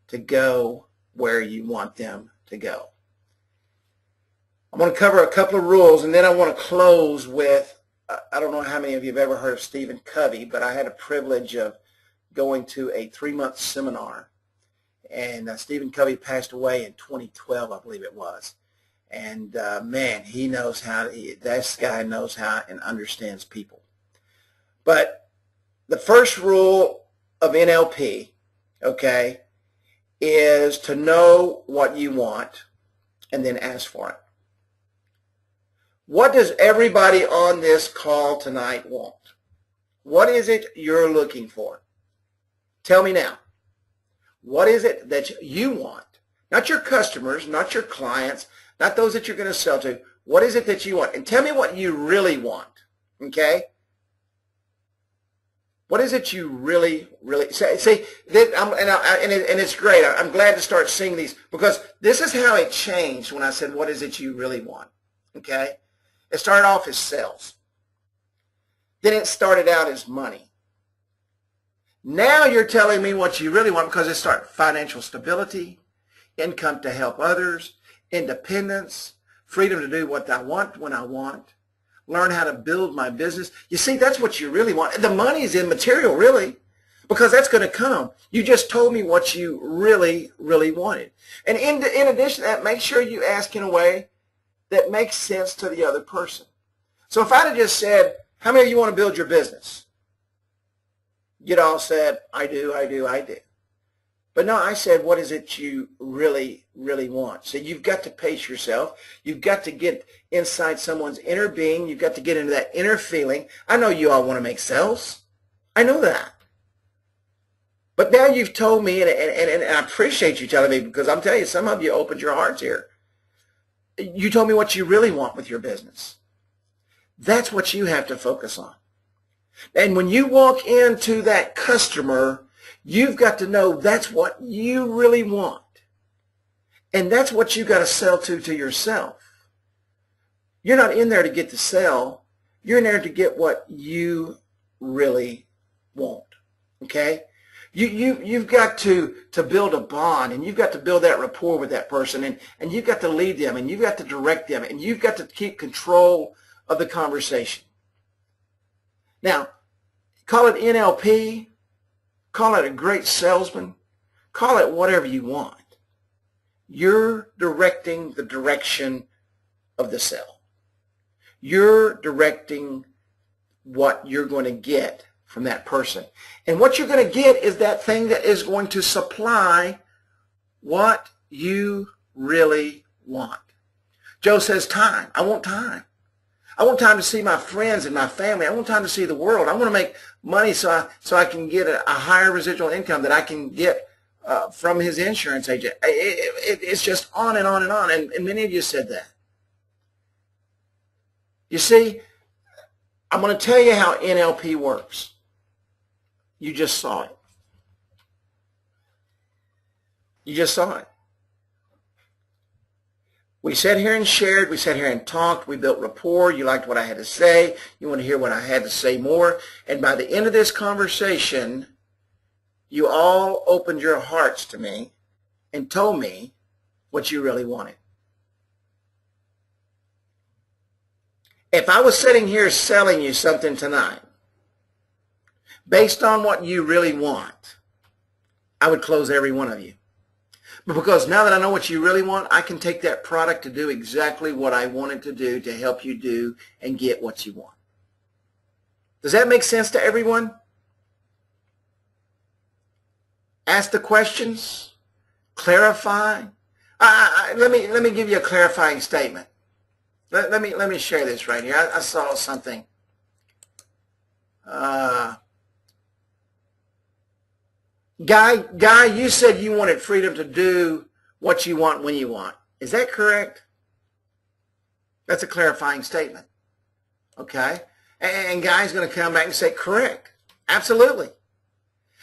to go where you want them to go. I'm going to cover a couple of rules, and then I want to close with, I don't know how many of you have ever heard of Stephen Covey, but I had a privilege of going to a 3-month seminar. And Stephen Covey passed away in 2012, I believe it was. And man, he knows how, this guy knows how and understands people. But the first rule of NLP, okay, is to know what you want and then ask for it. What does everybody on this call tonight want? What is it you're looking for? Tell me now. What is it that you want? Not your customers, not your clients, not those that you're going to sell to. What is it that you want? And tell me what you really want, okay? What is it you really see? And it's great. I'm glad to start seeing these, because this is how it changed when I said, what is it you really want, okay? It started off as sales. Then it started out as money. Now you're telling me what you really want, because it starts financial stability, income to help others, independence, freedom to do what I want when I want, learn how to build my business. You see, that's what you really want. The money is immaterial, really, because that's going to come. You just told me what you really, really wanted. And in addition to that, make sure you ask in a way that makes sense to the other person. So if I'd have just said, how many of you want to build your business? You'd all said, I do, I do, I do. But no, I said, what is it you really, really want? So you've got to pace yourself. You've got to get inside someone's inner being. You've got to get into that inner feeling. I know you all want to make sales. I know that. But now you've told me, and I appreciate you telling me, because I'm telling you, some of you opened your hearts here. You told me what you really want with your business. That's what you have to focus on. And when you walk into that customer, you've got to know that's what you really want. And that's what you got to sell to yourself. You're not in there to get the sale. You're in there to get what you really want. Okay? You've got to build a bond, and you've got to build that rapport with that person, and you've got to lead them, and you've got to direct them, and you've got to keep control of the conversation. Now, call it NLP, call it a great salesman, call it whatever you want. You're directing the direction of the sale. You're directing what you're going to get from that person. And what you're going to get is that thing that is going to supply what you really want. Joe says time. I want time. I want time to see my friends and my family. I want time to see the world. I want to make money so I can get a higher residual income that I can get from his insurance agent. It's just on and on and on. And many of you said that. You see, I'm going to tell you how NLP works. You just saw it. You just saw it. We sat here and shared. We sat here and talked. We built rapport. You liked what I had to say. You want to hear what I had to say more. And by the end of this conversation, you all opened your hearts to me and told me what you really wanted. If I was sitting here selling you something tonight, based on what you really want, I would close every one of you. But because now that I know what you really want, I can take that product to do exactly what I want it to do to help you do and get what you want. Does that make sense to everyone? Ask the questions. Clarify. Let me give you a clarifying statement. Let me share this right here. I saw something. Guy, you said you wanted freedom to do what you want when you want. Is that correct? That's a clarifying statement. Okay? And Guy's going to come back and say, correct. Absolutely.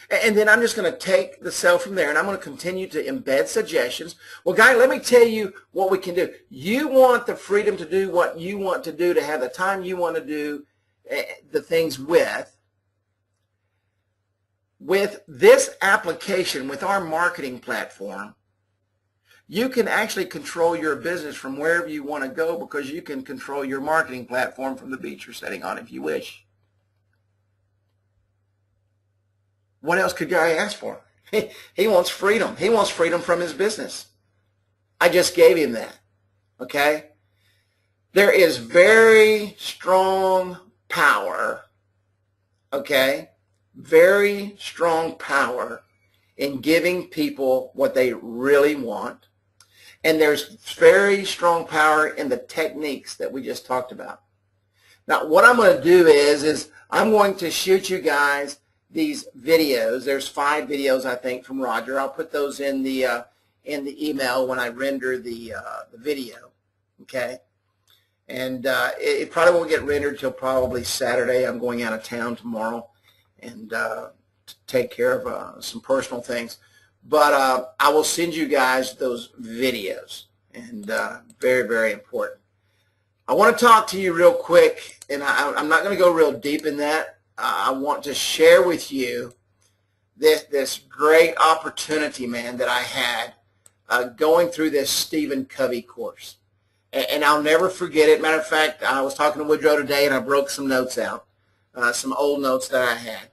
And then I'm just going to take the cell from there, and I'm going to continue to embed suggestions. Well, Guy, let me tell you what we can do. You want the freedom to do what you want to do, to have the time you want to do the things with. With this application, with our marketing platform, you can actually control your business from wherever you want to go, because you can control your marketing platform from the beach you're sitting on if you wish. What else could Guy ask for? He wants freedom. He wants freedom from his business. I just gave him that. Okay? There is very strong power, okay? Very strong power in giving people what they really want. And there's very strong power in the techniques that we just talked about. Now, what I'm going to do is I'm going to shoot you guys these videos. There's 5 videos, I think, from Roger. I'll put those in the email when I render the video. Okay? And it probably won't get rendered till probably Saturday. I'm going out of town tomorrow and to take care of some personal things. But I will send you guys those videos, and very, very important. I want to talk to you real quick, and I'm not going to go real deep in that. I want to share with you this great opportunity, man, that I had going through this Stephen Covey course. And I'll never forget it. Matter of fact, I was talking to Woodrow today, and I broke some notes out, some old notes that I had.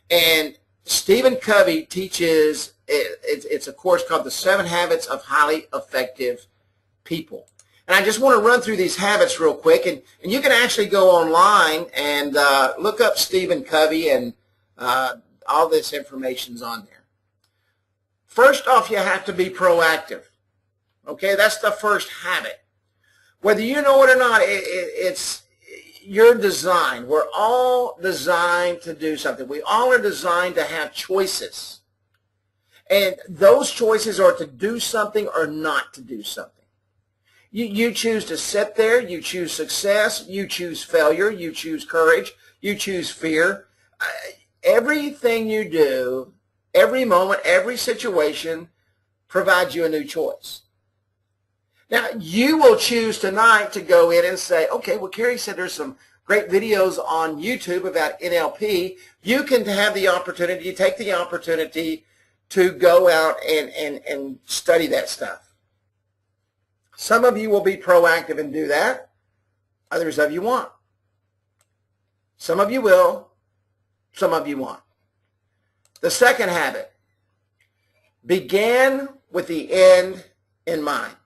And Stephen Covey teaches, it's a course called The 7 Habits of Highly Effective People. And I just want to run through these habits real quick. And you can actually go online and look up Stephen Covey, and all this information's on there. First off, you have to be proactive. Okay, that's the first habit. Whether you know it or not, it's your design. We're all designed to do something. We all are designed to have choices. And those choices are to do something or not to do something. You choose to sit there. You choose success. You choose failure. You choose courage. You choose fear. Everything you do, every moment, every situation provides you a new choice. Now, you will choose tonight to go in and say, okay, well, Carrie said there's some great videos on YouTube about NLP. You can have the opportunity, take the opportunity to go out and study that stuff. Some of you will be proactive and do that. Others of you won't. Some of you will. Some of you won't. The second habit, begin with the end in mind.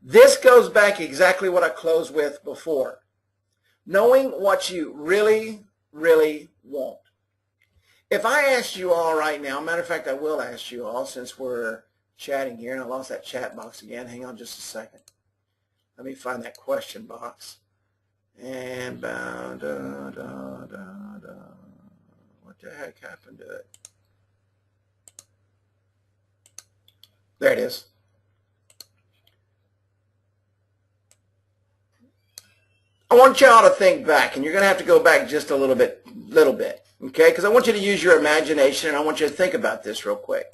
This goes back exactly what I closed with before. Knowing what you really, really want. If I asked you all right now, matter of fact, I will ask you all since we're chatting here, and I lost that chat box again. Hang on just a second. Let me find that question box. And what the heck happened to it? There it is. I want y'all to think back, and you're going to have to go back just a little bit. Okay, because I want you to use your imagination, and I want you to think about this real quick.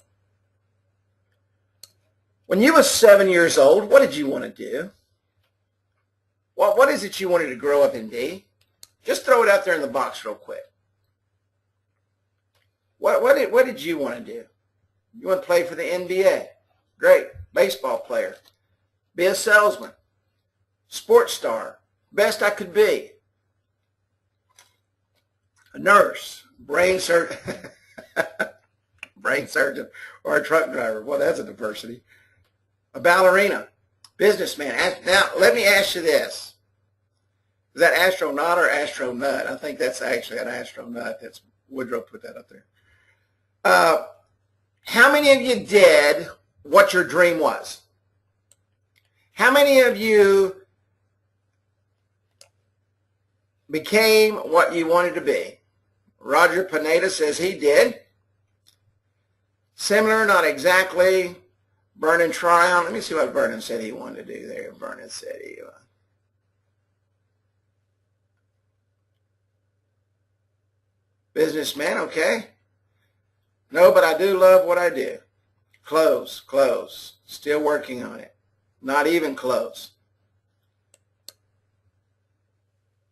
When you were 7 years old, what did you want to do? What is it you wanted to grow up and be? Just throw it out there in the box real quick. What did you want to do? You want to play for the NBA? Great. Baseball player. Be a salesman. Sports star. Best I could be. A nurse. Brain surgeon. Brain surgeon. Or a truck driver. Well, that's a diversity. A ballerina. Businessman. Now, let me ask you this. Is that astronaut or astronut? I think that's actually an astronaut. That's Woodrow put that up there. How many of you did what your dream was? How many of you became what you wanted to be? Roger Pineda says he did. Similar, not exactly. Vernon Tryon. Let me see what Vernon said he wanted to do there. Vernon said he... businessman, okay. No, but I do love what I do. Close. Still working on it. Not even close.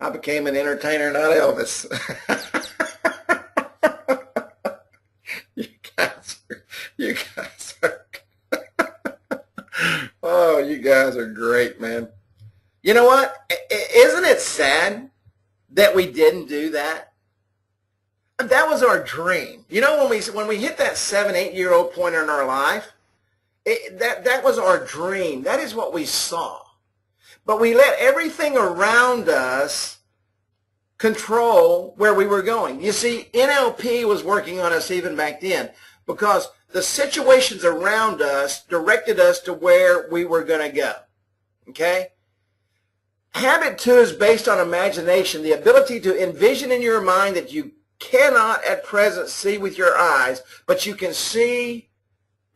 I became an entertainer, not Elvis. You guys are oh, you guys are great, man. You know what? Isn't it sad that we didn't do that? That was our dream. You know, when we hit that 7, 8-year-old point in our life, that was our dream. That is what we saw. But we let everything around us control where we were going. You see, NLP was working on us even back then because the situations around us directed us to where we were going to go. Okay? Habit 2 is based on imagination, the ability to envision in your mind that you cannot at present see with your eyes, but you can see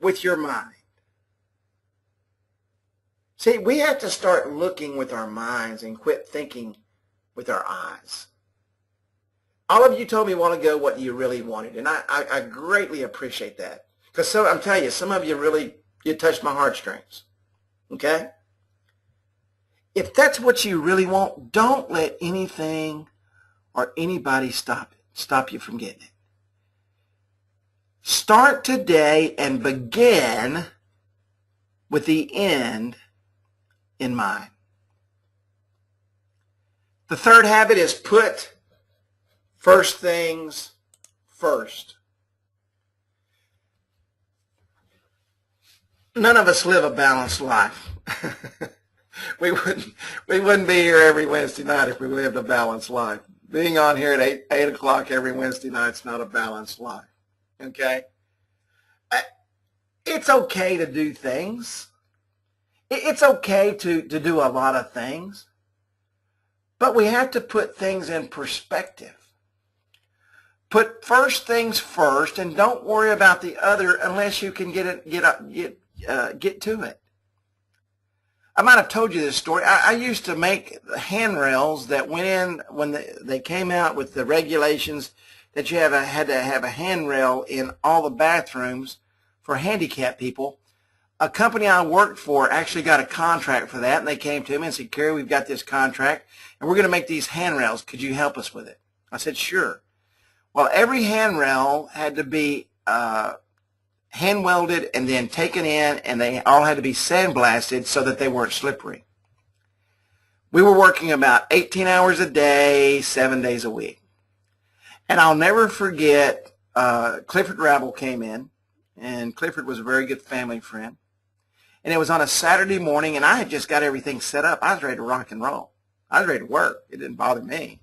with your mind. See, we have to start looking with our minds and quit thinking with our eyes. All of you told me a while ago what you really wanted, and I greatly appreciate that. Because I'm telling you, some of you really, you touched my heartstrings. Okay? If that's what you really want, don't let anything or anybody stop you from getting it. Start today and begin with the end in mind. The third habit is put first things first. None of us live a balanced life. We wouldn't be here every Wednesday night if we lived a balanced life. Being on here at 8 o'clock every Wednesday night is not a balanced life. Okay? It's okay to do things. It's okay to do a lot of things. But we have to put things in perspective. Put first things first and don't worry about the other unless you can get to it. I might have told you this story. I used to make handrails that went in when they came out with the regulations that you had to have a handrail in all the bathrooms for handicapped people. A company I worked for actually got a contract for that, and they came to me and said, "Kerry, we've got this contract, and we're going to make these handrails. Could you help us with it?" I said, "Sure." Well, every handrail had to be hand welded and then taken in, and they all had to be sandblasted so that they weren't slippery. We were working about 18 hours a day, 7 days a week. And I'll never forget, Clifford Rabble came in, and Clifford was a very good family friend. And it was on a Saturday morning, and I had just got everything set up. I was ready to rock and roll. I was ready to work. It didn't bother me.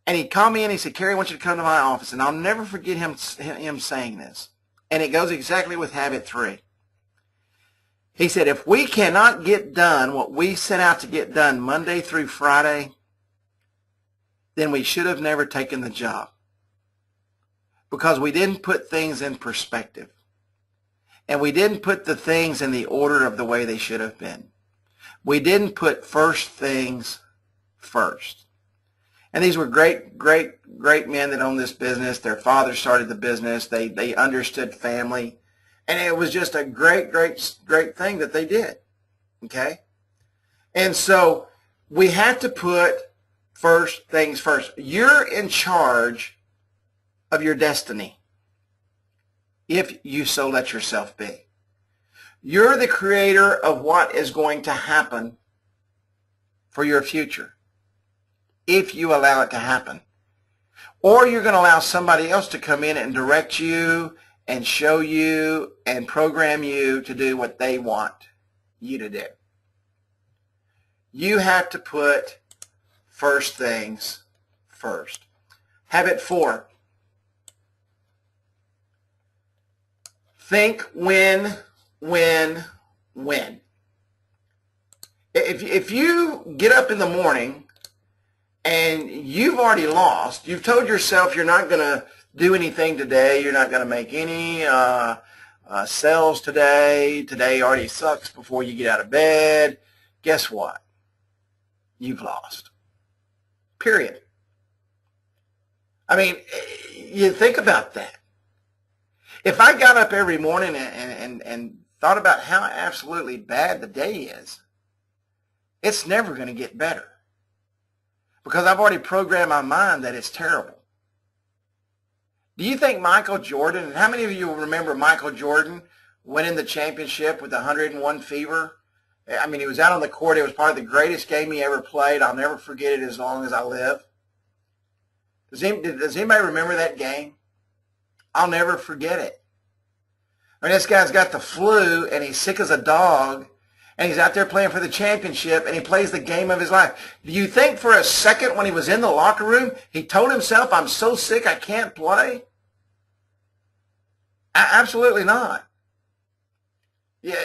And he called me in, he said, "Kerry, I want you to come to my office." And I'll never forget him saying this. And it goes exactly with habit 3. He said, if we cannot get done what we set out to get done Monday through Friday, then we should have never taken the job. Because we didn't put things in perspective. And we didn't put the things in the order of the way they should have been. We didn't put first things first. And these were great, great, great men that owned this business. Their father started the business. They understood family. And it was just a great, great, great thing that they did. Okay? And so we have to put first things first. You're in charge of your destiny if you so let yourself be. You're the creator of what is going to happen for your future if you allow it to happen. Or you're going to allow somebody else to come in and direct you and show you and program you to do what they want you to do. You have to put first things first. Habit 4. Think win, win, win. If you get up in the morning and you've already lost, you've told yourself you're not going to do anything today, you're not going to make any sales today, today already sucks before you get out of bed, guess what? You've lost. Period. I mean, you think about that. If I got up every morning and thought about how absolutely bad the day is, it's never going to get better because I've already programmed my mind that it's terrible. Do you think Michael Jordan, and how many of you remember Michael Jordan winning the championship with the 101 fever? I mean, he was out on the court. It was probably the greatest game he ever played. I'll never forget it as long as I live. Does anybody remember that game? I'll never forget it. I mean, this guy's got the flu, and he's sick as a dog, and he's out there playing for the championship, and he plays the game of his life. Do you think for a second when he was in the locker room, he told himself, I'm so sick I can't play? Absolutely not. Yeah,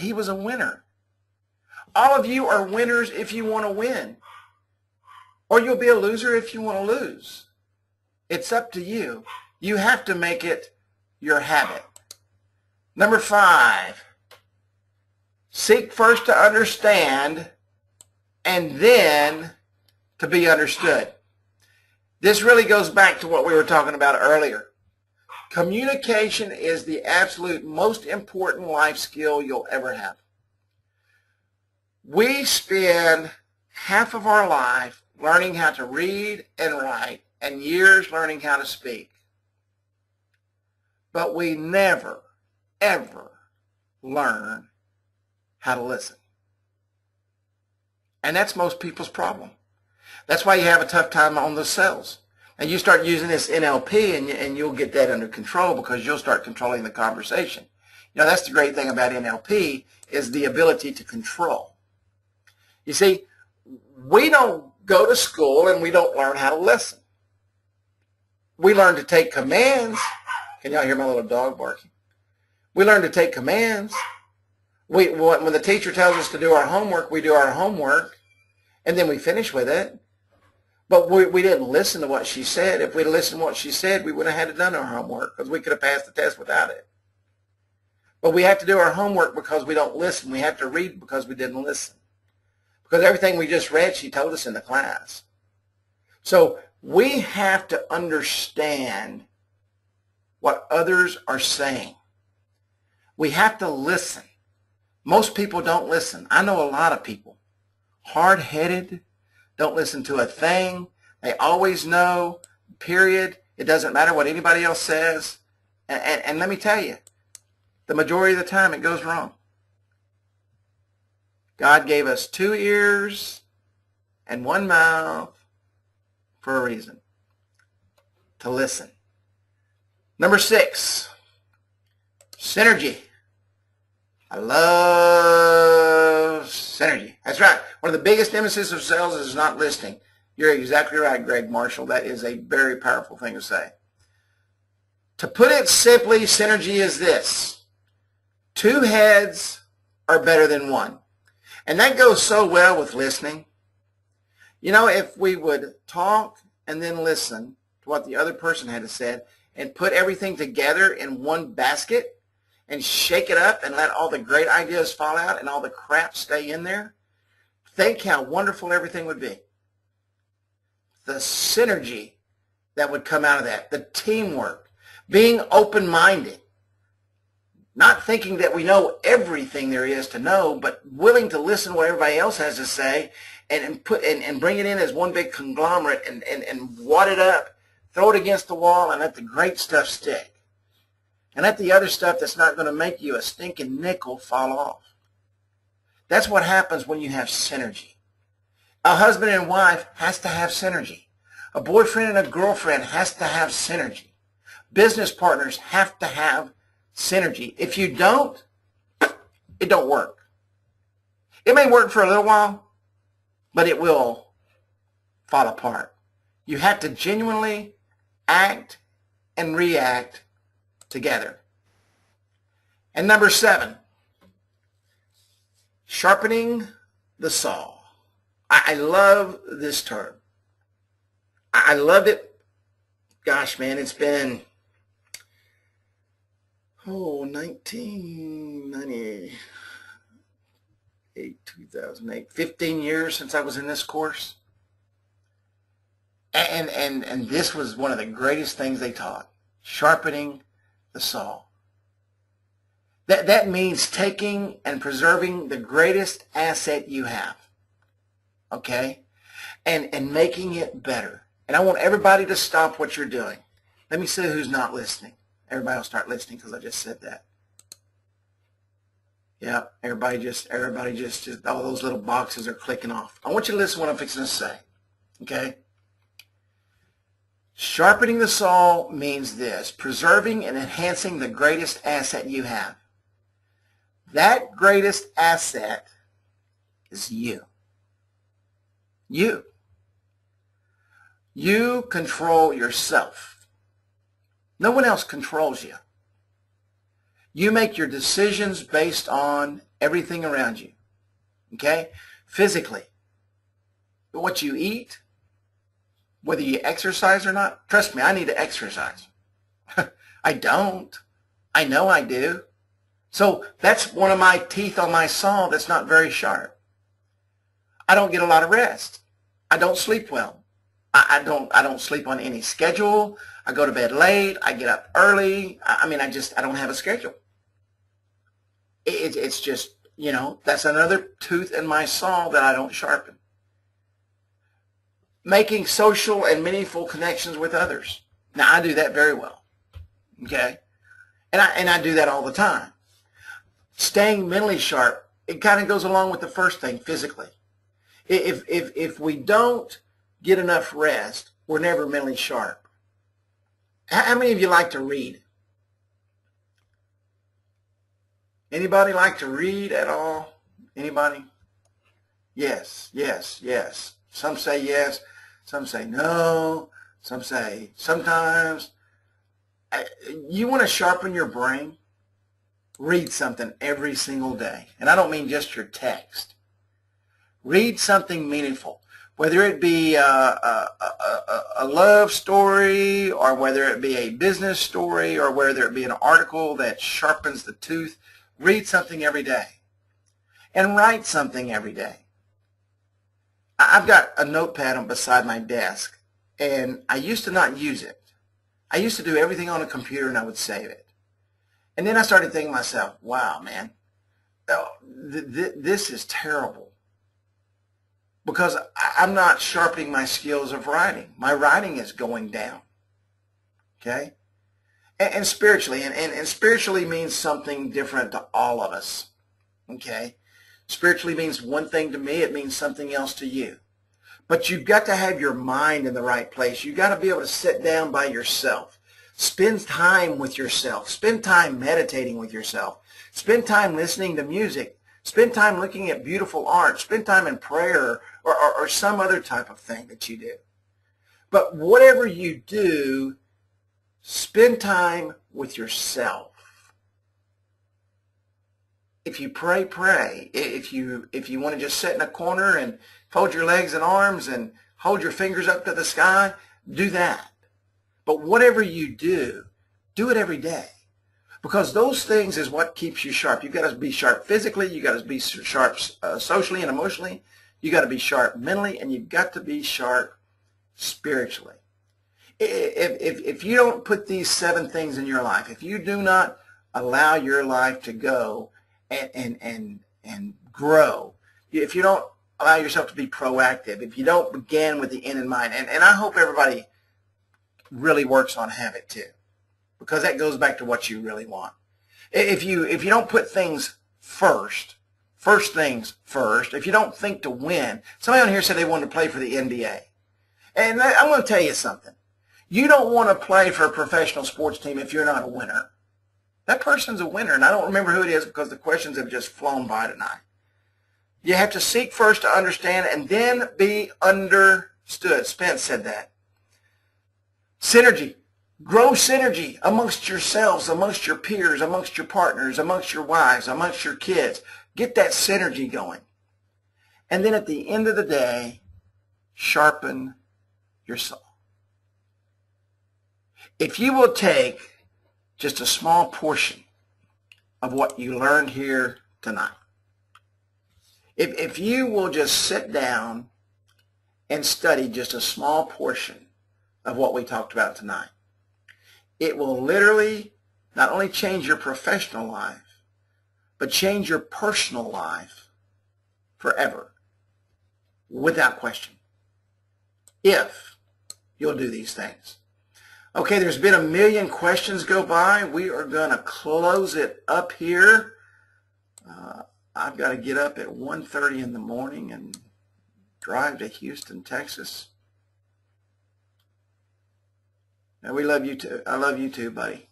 he was a winner. All of you are winners if you want to win. Or you'll be a loser if you want to lose. It's up to you. You have to make it your habit. Number 5, seek first to understand and then to be understood. This really goes back to what we were talking about earlier. Communication is the absolute most important life skill you'll ever have. We spend half of our life learning how to read and write and years learning how to speak. But we never, ever learn how to listen. And that's most people's problem. That's why you have a tough time on the sales. And you start using this NLP and you'll get that under control because you'll start controlling the conversation. You know, that's the great thing about NLP is the ability to control. You see, we don't go to school and we don't learn how to listen. We learn to take commands. Can y'all hear my little dog barking? We learn to take commands. When the teacher tells us to do our homework, we do our homework, and then we finish with it. But we didn't listen to what she said. If we'd listened to what she said, we would have had to done our homework because we could have passed the test without it. But we have to do our homework because we don't listen. We have to read because we didn't listen. Because everything we just read, she told us in the class. So we have to understand what others are saying. We have to listen. Most people don't listen. I know a lot of people. Hard-headed, don't listen to a thing. They always know, period. It doesn't matter what anybody else says. And let me tell you, the majority of the time it goes wrong. God gave us 2 ears and 1 mouth for a reason. To listen. Number 6, synergy. I love synergy. That's right. One of the biggest nemesis of sales is not listening. You're exactly right, Greg Marshall. That is a very powerful thing to say. To put it simply, synergy is this. 2 heads are better than 1. And that goes so well with listening. You know, if we would talk and then listen to what the other person had to say and put everything together in one basket and shake it up and let all the great ideas fall out and all the crap stay in there, think how wonderful everything would be. The synergy that would come out of that, the teamwork, being open-minded, not thinking that we know everything there is to know, but willing to listen to what everybody else has to say and bring it in as one big conglomerate and wad it up, throw it against the wall, and let the great stuff stick. And let the other stuff that's not going to make you a stinking nickel fall off. That's what happens when you have synergy. A husband and wife has to have synergy. A boyfriend and a girlfriend has to have synergy. Business partners have to have synergy. If you don't, it don't work. It may work for a little while, but it will fall apart. You have to genuinely act and react together. And number 7, sharpening the saw. I love this term. I loved it. Gosh, man, it's been 1998, 2008, 15 years since I was in this course. And this was one of the greatest things they taught, sharpening the saw. That means taking and preserving the greatest asset you have, okay, and making it better. And I want everybody to stop what you're doing. Let me see who's not listening. Everybody will start listening because I just said that. Yeah, everybody just all those little boxes are clicking off. I want you to listen to what I'm fixing to say, okay? Sharpening the saw means this, preserving and enhancing the greatest asset you have. That greatest asset is you. You. You control yourself. No one else controls you. You make your decisions based on everything around you. Okay? Physically. What you eat, whether you exercise or not. Trust me, I need to exercise. I don't. I know I do. So that's one of my teeth on my saw that's not very sharp. I don't get a lot of rest. I don't sleep well. I don't sleep on any schedule. I go to bed late. I get up early. I don't have a schedule. It's just, that's another tooth in my saw that I don't sharpen. Making social and meaningful connections with others. Now, I do that very well. Okay? And I do that all the time. Staying mentally sharp, it kind of goes along with the first thing, physically. If we don't get enough rest, we're never mentally sharp. How many of you like to read? Anybody like to read at all? Anybody? Yes, yes, yes. Some say yes, some say no, some say sometimes. You want to sharpen your brain? Read something every single day. And I don't mean just your text. Read something meaningful. Whether it be a love story, or whether it be a business story, or whether it be an article that sharpens the tooth, read something every day. And write something every day. I've got a notepad beside my desk, and I used to not use it. I used to do everything on a computer, and I would save it. And then I started thinking to myself, wow, man, this is terrible. Because I'm not sharpening my skills of writing. My writing is going down. Okay? And spiritually, and spiritually means something different to all of us. Okay? Spiritually means one thing to me, it means something else to you. But you've got to have your mind in the right place. You've got to be able to sit down by yourself. Spend time with yourself. Spend time meditating with yourself. Spend time listening to music. Spend time looking at beautiful art. Spend time in prayer or some other type of thing that you do. But whatever you do, spend time with yourself. If you pray, pray. If you want to just sit in a corner and fold your legs and arms and hold your fingers up to the sky, do that. But whatever you do it every day. Because those things is what keeps you sharp. You've got to be sharp physically. You've got to be sharp socially and emotionally. You got to be sharp mentally, and you've got to be sharp spiritually. If you don't put these 7 things in your life, if you do not allow your life to go and grow, if you don't allow yourself to be proactive, if you don't begin with the end in mind, and I hope everybody really works on habit too, because that goes back to what you really want. If you don't put things first things first, if you don't think to win, somebody on here said they wanted to play for the NBA. And I'm going to tell you something. You don't want to play for a professional sports team if you're not a winner. That person's a winner, and I don't remember who it is because the questions have just flown by tonight. You have to seek first to understand and then be understood. Spence said that. Synergy. Grow synergy amongst yourselves, amongst your peers, amongst your partners, amongst your wives, amongst your kids. Get that synergy going. And then at the end of the day, sharpen your saw. If you will take just a small portion of what you learned here tonight, if you will just sit down and study just a small portion of what we talked about tonight, it will literally not only change your professional life, but change your personal life forever, without question, if you'll do these things. Okay, there's been a million questions go by. We are going to close it up here. I've got to get up at 1:30 in the morning and drive to Houston, Texas. And we love you too. I love you too, buddy.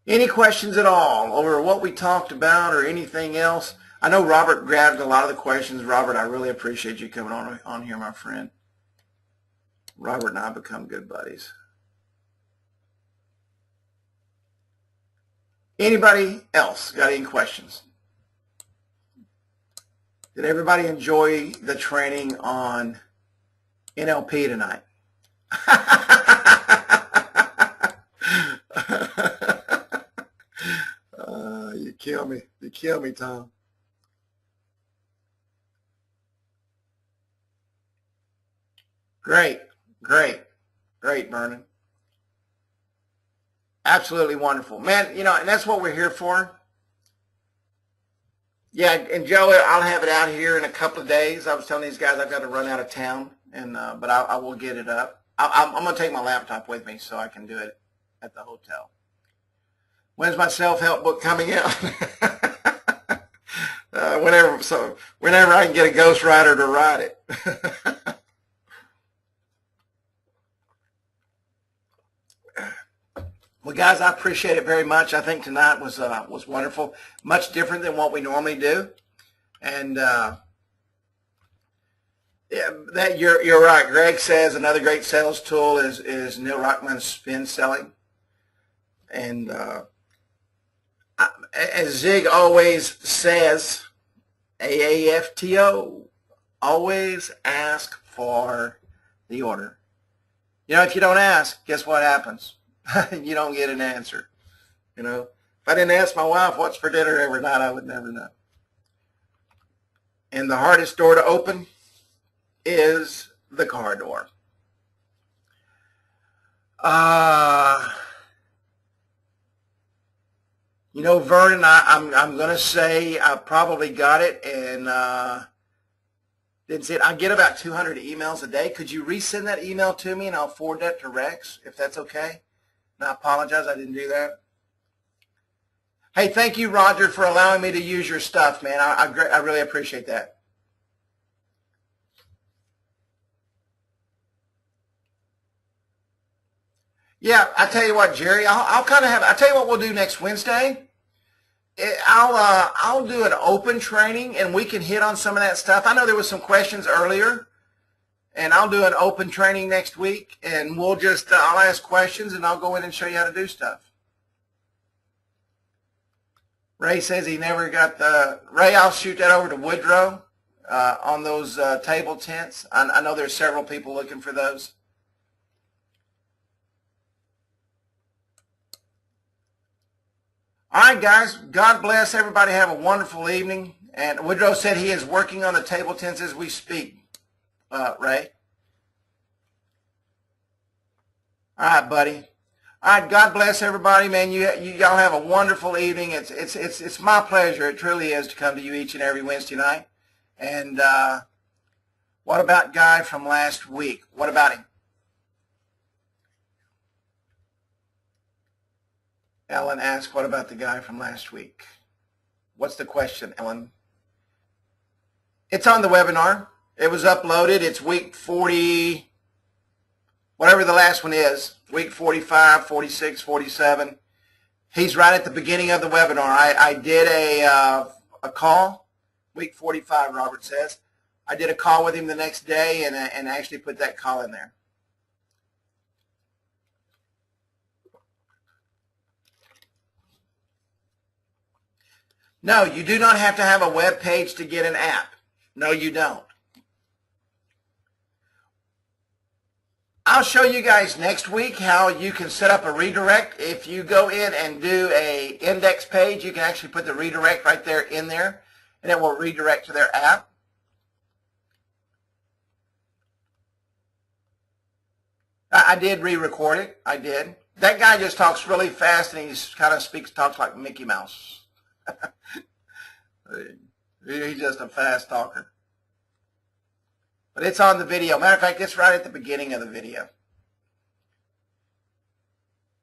Any questions at all over what we talked about or anything else? I know Robert grabbed a lot of the questions. Robert, I really appreciate you coming on here, my friend. Robert and I become good buddies. Anybody else got any questions? Did everybody enjoy the training on NLP tonight? You kill me. You kill me, Tom. Great, great, great, Vernon. Absolutely wonderful. Man, you know, and that's what we're here for. Yeah, and Joe, I'll have it out here in a couple of days. I was telling these guys I've got to run out of town, and but I will get it up. I'm going to take my laptop with me so I can do it at the hotel. When's my self-help book coming out? Whenever I can get a ghostwriter to write it. Well, guys, I appreciate it very much. I think tonight was wonderful, much different than what we normally do, and yeah, that you're right. Greg says another great sales tool is Neil Rockman's spin selling, and as Zig always says, AAFTO, always ask for the order. You know, if you don't ask, guess what happens? You don't get an answer. You know, if I didn't ask my wife what's for dinner every night, I would never know. And the hardest door to open is the car door. You know, Vernon, I'm going to say I probably got it, and didn't see it. I get about 200 emails a day. Could you resend that email to me, and I'll forward that to Rex, if that's okay? And I apologize, I didn't do that. Hey, thank you, Roger, for allowing me to use your stuff, man. I really appreciate that. Yeah, I tell you what, Jerry, I'll kind of have. I tell you what we'll do next Wednesday. I'll do an open training, and we can hit on some of that stuff. I know there was some questions earlier, and I'll do an open training next week, and we'll just I'll ask questions, and I'll go in and show you how to do stuff. Ray says he never got the Ray. I'll shoot that over to Woodrow on those table tents. I know there's several people looking for those. All right, guys. God bless everybody. Have a wonderful evening. And Woodrow said he is working on the table tense as we speak. Ray. All right, buddy. All right. God bless everybody, man. Y'all have a wonderful evening. It's my pleasure. It truly is to come to you each and every Wednesday night. And what about Guy from last week? What about him? Ellen asked, what about the guy from last week? What's the question, Ellen? It's on the webinar. It was uploaded. It's week 40, whatever the last one is, week 45, 46, 47. He's right at the beginning of the webinar. I did a call, week 45, Robert says. I did a call with him the next day and actually put that call in there. No, you do not have to have a web page to get an app. No, you don't. I'll show you guys next week how you can set up a redirect. If you go in and do a index page, you can actually put the redirect right there in there, and it will redirect to their app. I did re-record it. I did. That guy just talks really fast, and he kind of talks like Mickey Mouse. He's just a fast talker. But it's on the video. Matter of fact, it's right at the beginning of the video.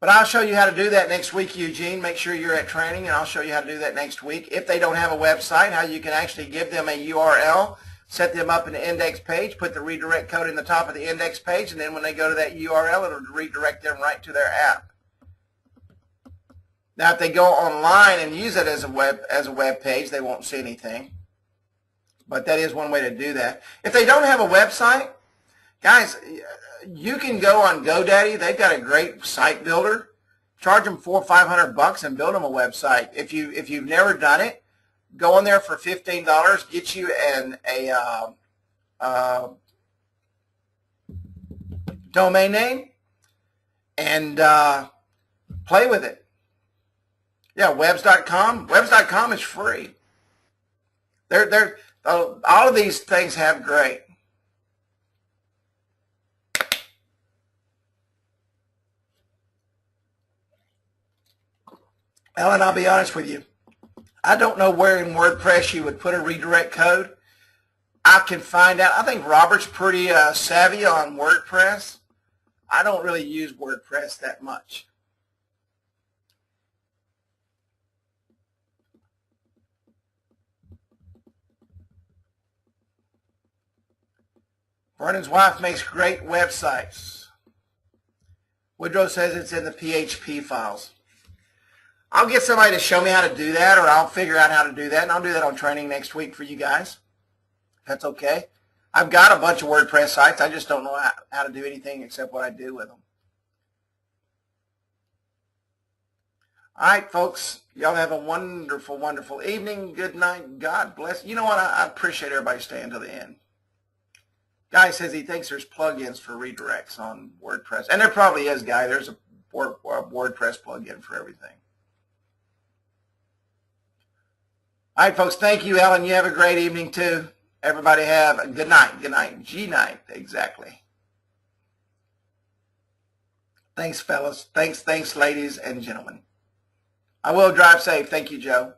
But I'll show you how to do that next week, Eugene. Make sure you're at training, and I'll show you how to do that next week. If they don't have a website, how you can actually give them a URL, set them up an index page, put the redirect code in the top of the index page, and then when they go to that URL, it'll redirect them right to their app. Now, if they go online and use it as a web page, they won't see anything. But that is one way to do that. If they don't have a website, guys, you can go on GoDaddy. They've got a great site builder. Charge them $400 or $500 and build them a website. If you've never done it, go on there for $15. Get you a domain name and play with it. Yeah, webs.com. Webs.com is free. All of these things have great. Ellen, I'll be honest with you. I don't know where in WordPress you would put a redirect code. I can find out. I think Robert's pretty savvy on WordPress. I don't really use WordPress that much. Vernon's wife makes great websites. Woodrow says it's in the PHP files. I'll get somebody to show me how to do that, or I'll figure out how to do that, and I'll do that on training next week for you guys. That's okay. I've got a bunch of WordPress sites. I just don't know how to do anything except what I do with them. All right, folks. Y'all have a wonderful, wonderful evening. Good night. God bless. You know what? I appreciate everybody staying to the end. Guy says he thinks there's plugins for redirects on WordPress. And there probably is, Guy. There's a WordPress plugin for everything. All right, folks. Thank you, Ellen. You have a great evening, too. Everybody have a good night. Good night. G-night, exactly. Thanks, fellas. Thanks, ladies and gentlemen. I will drive safe. Thank you, Joe.